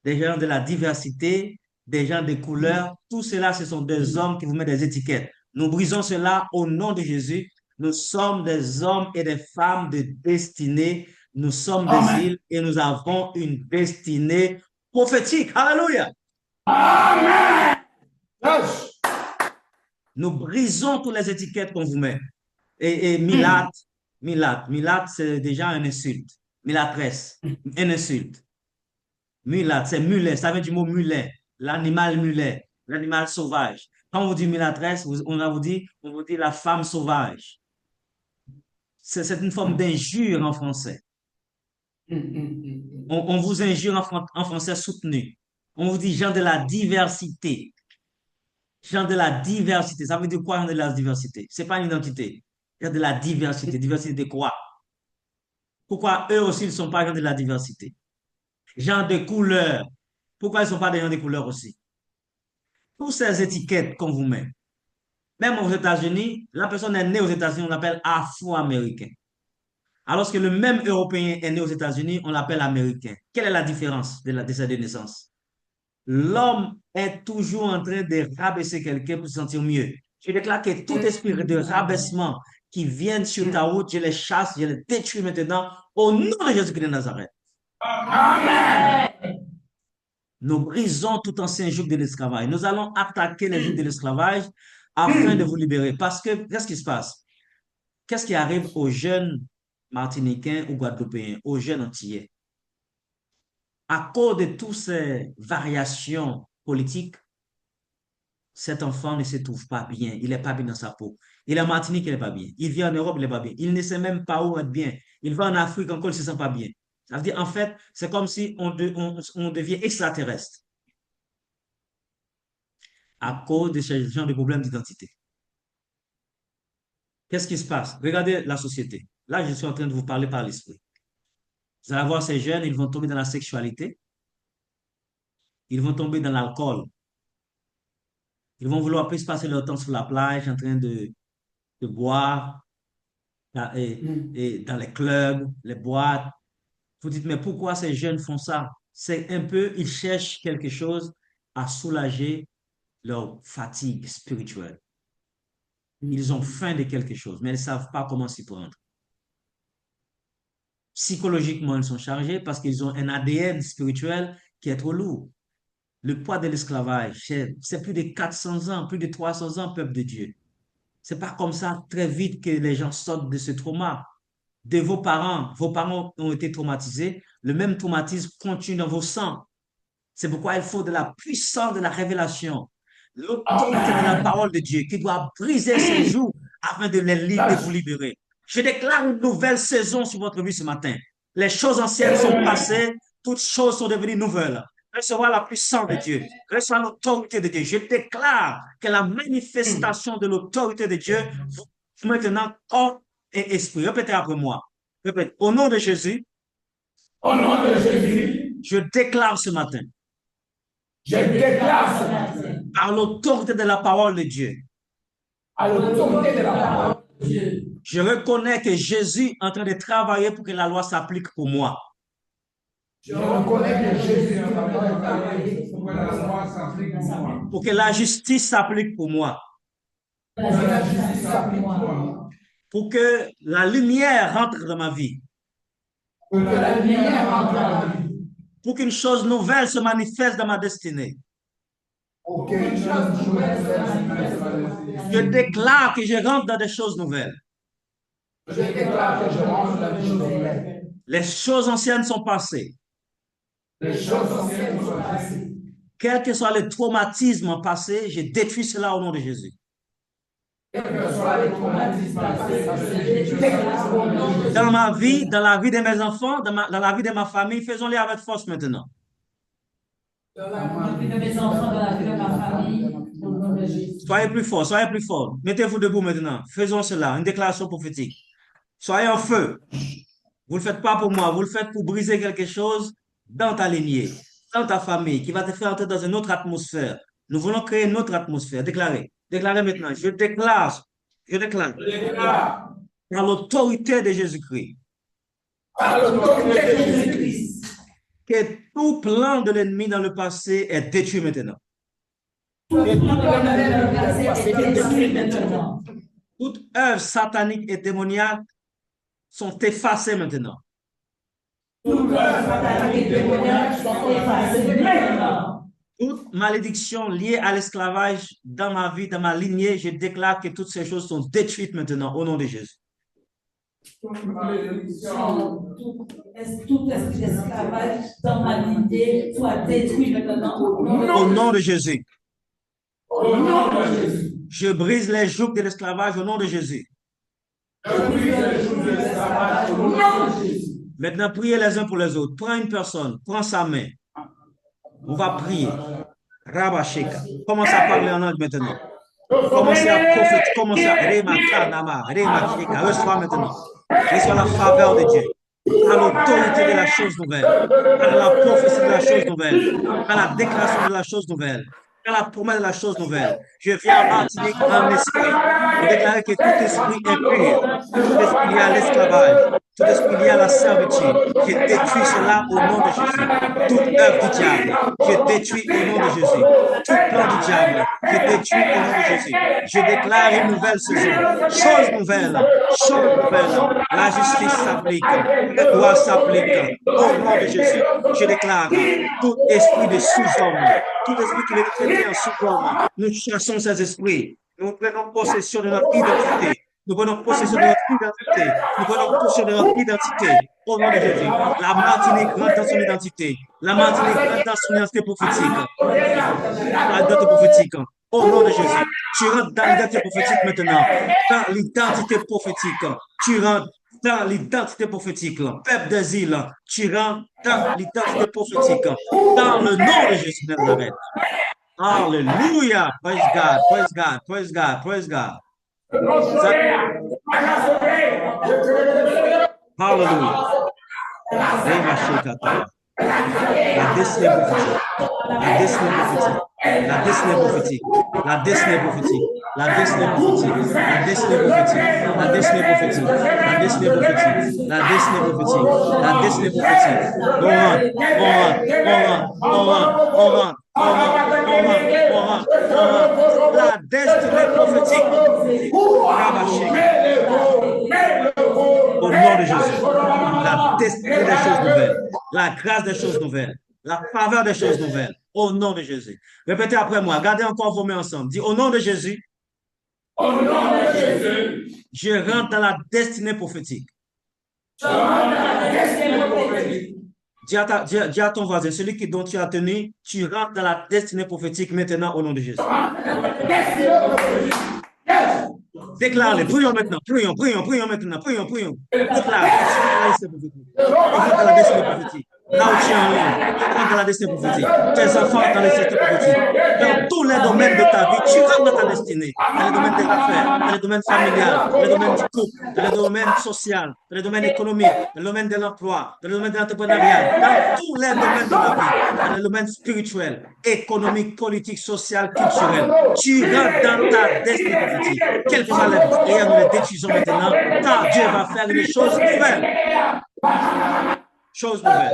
des gens de la diversité, des gens de couleur. Tout cela, ce sont des hommes qui vous mettent des étiquettes. Nous brisons cela au nom de Jésus. Nous sommes des hommes et des femmes de destinée. Nous sommes des îles et nous avons une destinée prophétique. Alléluia. Amen. Nous brisons toutes les étiquettes qu'on vous met. Et Milate, Milâtre, c'est déjà une insulte. Milâtresse, une insulte. Mulâtre, c'est mulet, ça vient du mot mulet, l'animal mulet, l'animal sauvage. Quand on vous dit mulâtresse, on vous dit la femme sauvage. C'est une forme d'injure en français. On vous injure en français soutenu. On vous dit gens de la diversité. Gens de la diversité. Ça veut dire quoi, gens de la diversité? C'est pas une identité. Gens de la diversité. Diversité de quoi? Pourquoi eux aussi ne sont pas gens de la diversité? Gens de couleur. Pourquoi ils ne sont pas des gens de couleur aussi? Toutes ces étiquettes qu'on vous met. Même aux États-Unis, la personne est née aux États-Unis, on l'appelle Afro-Américain. Alors que le même Européen est né aux États-Unis, on l'appelle Américain. Quelle est la différence de ces deux naissances? L'homme est toujours en train de rabaisser quelqu'un pour se sentir mieux. Je déclare que tout esprit de rabaissement qui vient sur ta route, je les chasse, je les détruis maintenant au nom de Jésus-Christ de Nazareth. Amen. Nous brisons tout ancien joug de l'esclavage. Nous allons attaquer les jougs de l'esclavage afin de vous libérer. Parce que, qu'est-ce qui se passe? Qu'est-ce qui arrive aux jeunes martiniquais ou guadeloupéens, aux jeunes antillais? À cause de toutes ces variations politiques, cet enfant ne se trouve pas bien. Il n'est pas bien dans sa peau. Il est en Martinique, il n'est pas bien. Il vient en Europe, il n'est pas bien. Il ne sait même pas où être bien. Il va en Afrique, encore, il ne se sent pas bien. Ça veut dire, en fait, c'est comme si on devient extraterrestre à cause de ce genre de problèmes d'identité. Qu'est-ce qui se passe? Regardez la société. Là, je suis en train de vous parler par l'esprit. Vous allez voir ces jeunes, ils vont tomber dans la sexualité. Ils vont tomber dans l'alcool. Ils vont vouloir plus passer leur temps sur la plage en train de boire et dans les clubs, les boîtes. Vous dites, mais pourquoi ces jeunes font ça? C'est un peu, ils cherchent quelque chose à soulager leur fatigue spirituelle. Ils ont faim de quelque chose, mais ils ne savent pas comment s'y prendre. Psychologiquement, ils sont chargés parce qu'ils ont un ADN spirituel qui est trop lourd. Le poids de l'esclavage, c'est plus de 400 ans, plus de 300 ans, peuple de Dieu. C'est pas comme ça très vite que les gens sortent de ce trauma. De vos parents ont été traumatisés, le même traumatisme continue dans vos sangs. C'est pourquoi il faut de la puissance de la révélation, l'autorité de la parole de Dieu qui doit briser ces jours afin de de vous libérer. Je déclare une nouvelle saison sur votre vie ce matin. Les choses anciennes sont passées, toutes choses sont devenues nouvelles. Recevoir la puissance de Dieu, recevoir l'autorité de Dieu. Je déclare que la manifestation de l'autorité de Dieu, maintenant, corps et esprit. Répétez après moi. Répétez. Au nom de Jésus, Au nom de Jésus, je déclare ce matin, je déclare ce matin, par l'autorité de la parole de Dieu, à l'autorité de la parole de Dieu, je reconnais que Jésus est en train de travailler pour que la loi s'applique pour moi. je reconnais que Jésus est en train de travailler pour que la loi s'applique pour moi. Pour que la justice s'applique pour moi. Pour que la justice s'applique pour moi. Pour que la lumière rentre dans ma vie. Pour que la lumière rentre dans ma vie. Pour qu'une chose nouvelle se manifeste dans ma destinée. Pour qu'une chose nouvelle se manifeste dans ma destinée. Je déclare que je rentre dans des choses nouvelles. Je déclare que je rentre dans des choses nouvelles. Les choses anciennes sont passées. Les choses anciennes sont passées. Quel que soit le traumatisme passé, je détruis cela au nom de Jésus. Quel que soit les traumatismes passés, je déclare au nom de Jésus. Dans ma vie, dans la vie de mes enfants, dans la vie de ma famille, faisons-les avec force maintenant. Dans la vie de mes enfants, dans la vie de ma famille, au nom de Jésus. Soyez plus fort, soyez plus fort. Mettez-vous debout maintenant. Faisons cela, une déclaration prophétique. Soyez en feu. Vous ne le faites pas pour moi, vous le faites pour briser quelque chose dans ta lignée, dans ta famille, qui va te faire entrer dans une autre atmosphère. Nous voulons créer une autre atmosphère. Déclarez. Déclarez maintenant. Je déclare. Par l'autorité de Jésus-Christ. Par l'autorité de Jésus-Christ. Que tout plan de l'ennemi dans le passé est détruit maintenant. Tout plan de l'ennemi dans le passé est détruit maintenant. Toute œuvre satanique et démoniaque sont effacées maintenant. Toutes les fatalités démoniaques sont effacées maintenant. Toute malédiction liée à l'esclavage dans ma vie, dans ma lignée, je déclare que toutes ces choses sont détruites maintenant au nom de Jésus. Tout esprit d'esclavage dans ma lignée soit détruit maintenant. Au nom de Jésus. Au nom de Jésus. Je brise les jougs de l'esclavage au nom de Jésus. Je brise les jougs de l'esclavage au nom de Jésus. Maintenant, priez les uns pour les autres. Prends une personne, prends sa main. On va prier. Rabasheka. Commence à parler en langue maintenant. Commencez à prophétiser. Commencez à Remakanama, Remasheka. Reçois maintenant. Reçois la faveur de Dieu. À l'autorité de la chose nouvelle. À la prophétie de la chose nouvelle. À la déclaration de la chose nouvelle. À la promesse de la chose nouvelle. Je viens en Martinique en esprit pour déclarer que tout esprit est pur. Tout esprit lié à l'esclavage. Tout esprit lié à la servitude. Je détruis cela au nom de Jésus. Toute œuvre du diable. Je détruis au nom de Jésus. Tout plan du diable. Je détruis au nom de Jésus. Je déclare une nouvelle saison. Chose nouvelle. Chose nouvelle. La justice s'applique. La loi s'applique. Au nom de Jésus. Je déclare tout esprit de sous-homme. Tout esprit qui veut nous traiter en sous-homme. Nous chassons ces esprits. Nous prenons possession de notre identité. Nous prenons possession de notre identité. Nous prenons possession de notre identité. Au nom de Jésus. La Martinique rentre dans son identité. La Martinique rentre dans son identité prophétique. L'identité prophétique. Au nom de Jésus. Tu rentres dans l'identité prophétique maintenant. Dans l'identité prophétique. Tu rentres dans l'identité prophétique. Peuple des îles, tu rentres dans l'identité prophétique. Dans le nom de Jésus de Nazareth. Alléluia. Praise God. Praise God. Praise God. Praise God. Hallelujah. La destinée prophétique. La destinée prophétique. La destinée prophétique. La destinée prophétique. La destinée prophétique. La destinée prophétique. La destinée prophétique. La destinée prophétique. La destinée prophétique. La destinée prophétique. On rentre. On rentre. On rentre. On rentre. On rentre. On rentre. On rentre. La destinée prophétique. Au nom de Jésus. La destinée des choses nouvelles. La grâce des choses nouvelles. La faveur des choses nouvelles. Au nom de Jésus. Répétez après moi. Gardez encore vos mains ensemble. Dis au nom de Jésus. Au nom de Jésus. Je rentre dans la destinée prophétique. Je rentre dans la destinée prophétique. Dis à ton voisin, celui dont tu as tenu, tu rentres dans la destinée prophétique maintenant au nom de Jésus. Déclare-le. Prions maintenant. Prions maintenant. Prions. Déclare. Tu rentres dans la destinée prophétique. Là où tu es en ligne, tu rentres dans la destinée prophétique. Tes enfants dans les destinée prophétique. Dans tous les domaines de ta vie, tu rentres dans ta destinée. Dans les domaines des affaires, dans les domaines familiales, dans les domaines du couple, dans les domaines sociaux, dans les domaines économiques, dans le domaine de l'emploi, dans le domaine de l'entrepreneuriat, dans tous les domaines de la vie, dans les domaines spirituels, économiques, politiques, social, culturels. Tu rentres dans ta destinée prophétique. Quelles que soient les prières, nous les détruisons maintenant, car Dieu va faire une chose nouvelle. Chose nouvelle,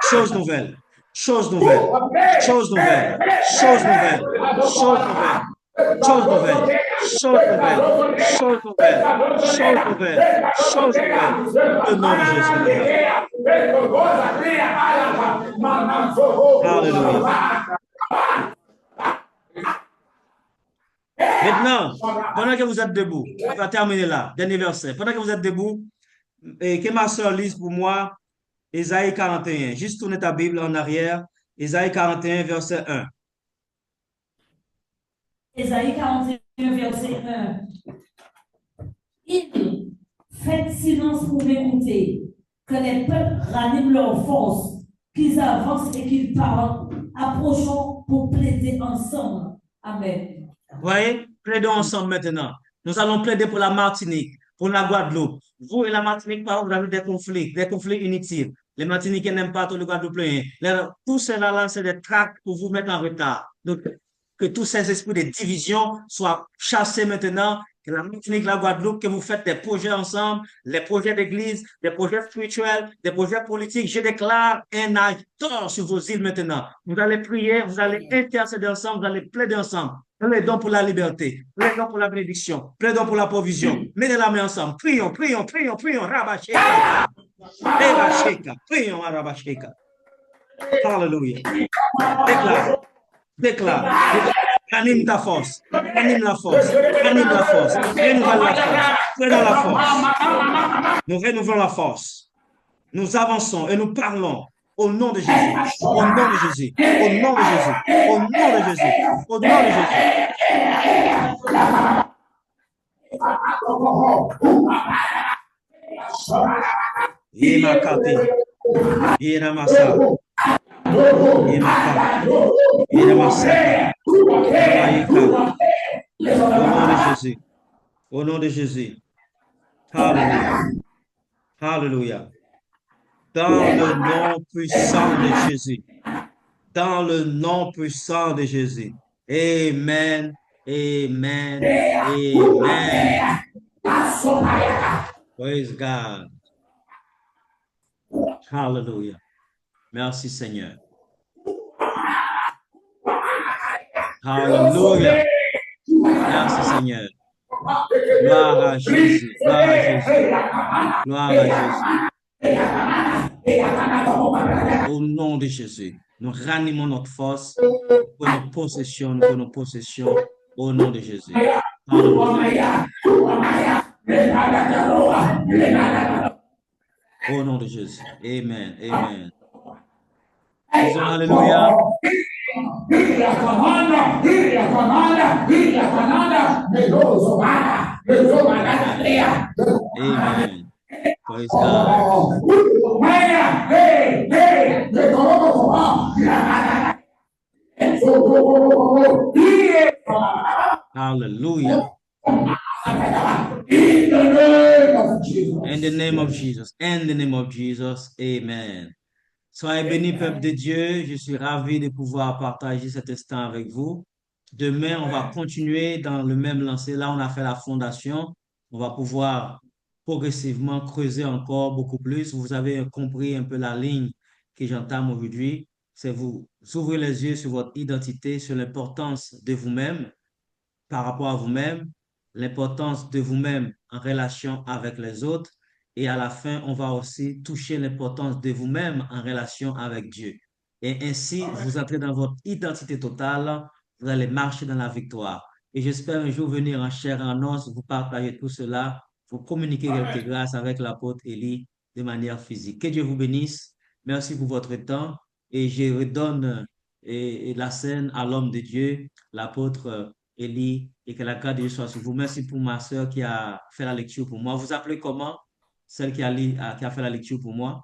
chose nouvelle, chose nouvelle, chose nouvelle, chose nouvelle, chose nouvelle, chose nouvelle, chose nouvelle, chose nouvelle, chose nouvelle, chose nouvelle, au nom de Jésus. Alléluia. Maintenant, pendant que vous êtes debout, on va terminer là, dernier verset. Pendant que vous êtes debout, et que ma soeur lise pour moi Ésaïe 41. Juste tournez ta Bible en arrière. Ésaïe 41, verset 1. Ésaïe 41, verset 1. Faites silence pour m'écouter, que les peuples raniment leur force, qu'ils avancent et qu'ils parlent. Approchons pour plaider ensemble. Amen. Vous voyez, plaidons ensemble maintenant. Nous allons plaider pour la Martinique, pour la Guadeloupe. Vous et la Martinique, par exemple, vous avez des conflits inutiles. Les Martiniquais n'aiment pas tous les Guadeloupéens. Tout cela là, c'est des tracts pour vous mettre en retard. Donc, que tous ces esprits de division soient chassés maintenant. Que la Martinique, la Guadeloupe, que vous faites des projets ensemble, les projets d'église, des projets spirituels, des projets politiques. Je déclare un âge d'or sur vos îles maintenant. Vous allez prier, vous allez intercéder ensemble, vous allez plaider ensemble. Plaidons pour la liberté, plaidons pour la bénédiction, plaidons pour la provision. Mettez la main ensemble. Prions. Rabasheka. Prions à Rabasheka. Alléluia. Déclare. Anime ta force. Anime la force. Anime la force. Renouvelle la force. Prenons la force. Nous renouvelons la force. Nous avançons et nous parlons au nom de Jésus. Au nom de Jésus. Au nom de Jésus. Au nom de Jésus. Au nom de Jésus. Yemakate. Yeramasa. Yemaka. Yeramasa. Au nom de Jésus. Au nom de Jésus. Alléluia. Alléluia. Dans le nom puissant de Jésus. Dans le nom puissant de Jésus. Amen. Amen. Amen. Praise God. Hallelujah. Merci Seigneur. Hallelujah. Merci Seigneur. Gloire à Jésus. Gloire à Jésus. Gloire à Jésus. Au nom de Jésus, nous ranimons notre force pour nos possessions, au nom de Jésus. Hallelujah. Au nom de Jésus. Amen. Amen. Disons Alléluia. Amen. Praise God. Hallelujah. In the name of Jesus. In the name of Jesus. Amen. Soyez bénis, peuple de Dieu. Je suis ravi de pouvoir partager cet instant avec vous. Demain, on va continuer dans le même lancer. Là, on a fait la fondation. On va pouvoir progressivement creuser encore beaucoup plus. Vous avez compris un peu la ligne que j'entame aujourd'hui. C'est vous ouvrir les yeux sur votre identité, sur l'importance de vous-même par rapport à vous-même, l'importance de vous-même en relation avec les autres. Et à la fin, on va aussi toucher l'importance de vous-même en relation avec Dieu. Et ainsi, vous entrez dans votre identité totale, vous allez marcher dans la victoire. Et j'espère un jour venir en chair et en os, vous partager tout cela, vous communiquer quelques grâces avec l'apôtre Élie de manière physique. Que Dieu vous bénisse. Merci pour votre temps. Et je redonne la scène à l'homme de Dieu, l'apôtre Élie, et que la grâce de Dieu soit sur vous. Merci pour ma soeur qui a fait la lecture pour moi. Vous appelez comment? Celle qui a fait la lecture pour moi?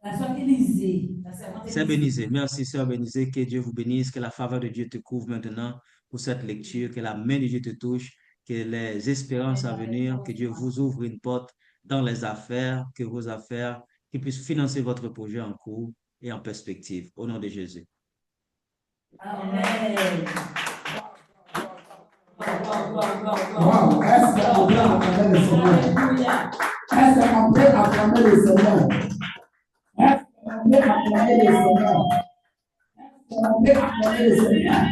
La sœur Élisée. Sœur Bénisée. Merci, sœur Bénisée. Que Dieu vous bénisse, que la faveur de Dieu te couvre maintenant pour cette lecture, que la main de Dieu te touche, que les espérances à venir, que Dieu vous ouvre une porte dans les affaires, que vos affaires, qui puissent financer votre projet en cours et en perspective. Au nom de Jésus. Amen. Wow, est-ce qu'on peut acclamer le Seigneur? Est-ce qu'on peut acclamer le Seigneur? Est-ce qu'on peut acclamer le Seigneur? Est-ce qu'on peut acclamer le Seigneur?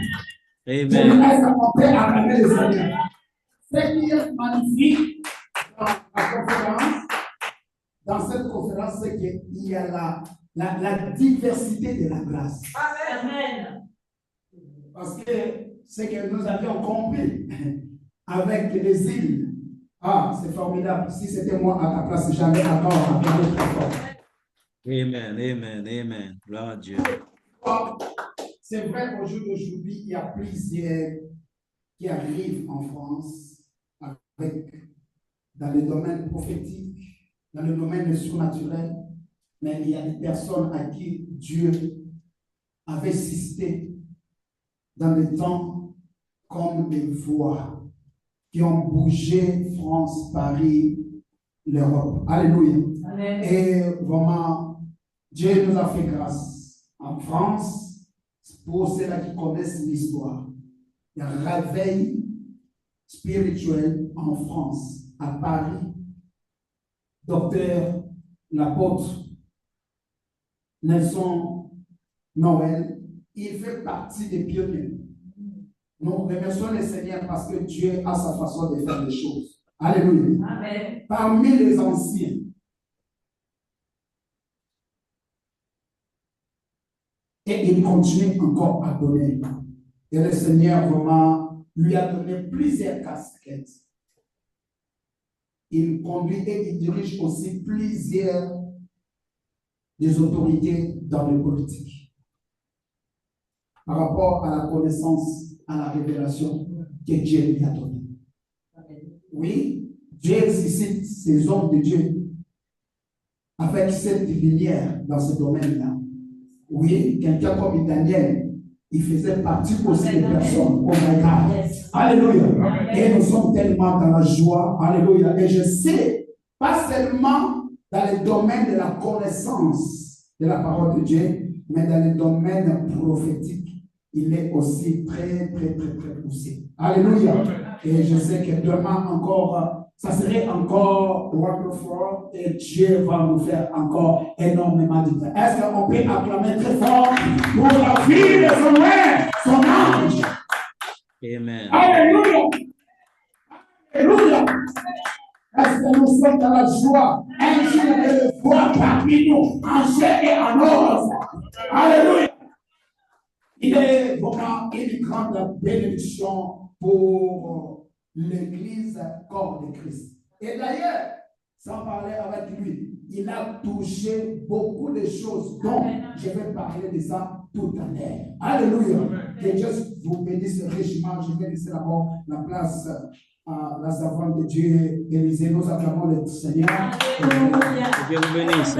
Amen. Est-ce qu'on peut acclamer le Seigneur? Ce qui est magnifique dans la conférence, dans cette conférence, c'est qu'il y a la diversité de la grâce. Amen. Parce que ce que nous avions compris avec les îles, c'est formidable. Si c'était moi à ta place, j'allais encore appeler très fort. Amen, amen, amen. Gloire à Dieu. C'est vrai qu'au jour d'aujourd'hui, il y a plusieurs qui arrivent en France dans le domaine prophétique, dans le domaine surnaturel, mais il y a des personnes à qui Dieu avait suscité dans le temps comme des voix qui ont bougé France, Paris, l'Europe. Alléluia. Amen. Et vraiment, Dieu nous a fait grâce. En France, pour ceux-là qui connaissent l'histoire, il y a un réveil spirituel en France, à Paris. Docteur, l'apôtre Nelson Noël, il fait partie des pionniers. Nous remercions le Seigneur parce que Dieu a sa façon de faire les choses. Alléluia. Amen. Parmi les anciens, et il continue encore à donner. Et le Seigneur vraiment lui a donné plusieurs casquettes. Il conduit et il dirige aussi plusieurs des autorités dans le politique. Par rapport à la connaissance, à la révélation que Dieu lui a donnée. Oui, Dieu suscite ces hommes de Dieu avec cette lumière dans ce domaine-là. Oui, quelqu'un comme Daniel, il faisait partie aussi des personnes. Oh my God. Alléluia. Et nous sommes tellement dans la joie. Alléluia. Et je sais, pas seulement dans le domaine de la connaissance de la parole de Dieu, mais dans le domaine prophétique, il est aussi très poussé. Alléluia. Et je sais que demain encore, ça serait encore wonderful et Dieu va nous faire encore énormément de bien. Est-ce qu'on peut acclamer très fort pour la vie de son mère, son ange? Amen. Alléluia. Alléluia. Est-ce que nous sommes dans la joie? Un jour de le voir parmi nous, en chair et en os. Alléluia. Il est vraiment une grande bénédiction pour l'Église corps de Christ. Et d'ailleurs, sans parler avec lui, il a touché beaucoup de choses dont je vais parler de ça tout à l'heure. Alléluia. Que Dieu vous bénisse richement. Je vais laisser d'abord la place à la servante de Dieu, Élisée. Nous acclamons le Seigneur. Alléluia. Que Dieu vous bénisse.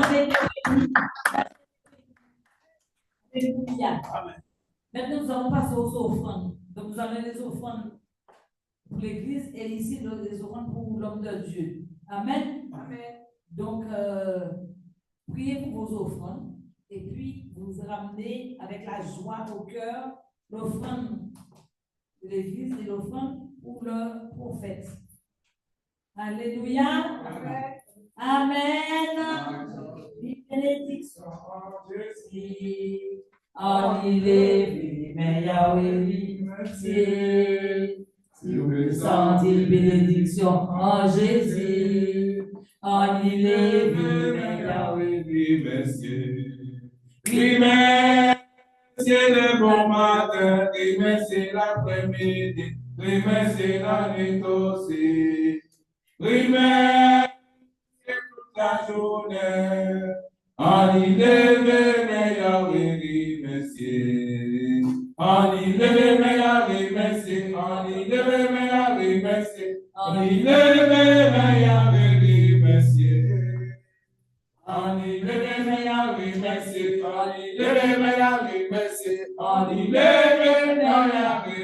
Alléluia. Maintenant, nous allons passer aux offrandes. Donc, nous avons les offrandes pour l'Église et ici, les offrandes pour l'homme de Dieu. Amen. Amen. Donc, priez pour vos offrandes et puis vous ramenez avec la joie au cœur l'offrande de l'Église et l'offrande pour le prophète. Alléluia. Amen. Amen. Bénédiction en Jésus. En il est, mais Yahweh, merci. Si vous sentez bénédiction en Jésus. En il est, mais Yahweh, merci. Oui, merci le bon matin, oui, merci l'après-midi, oui, merci la nuit aussi. Oui, merci toute la journée. En il est, mais Yahweh, merci. En il est, mais Yahweh, merci. En il est, mais Yahweh, merci. En il est, mais Yahweh, merci. En il est, mais Yahweh, merci. En il est, mais Yahweh, merci. En il est, mais Yahweh.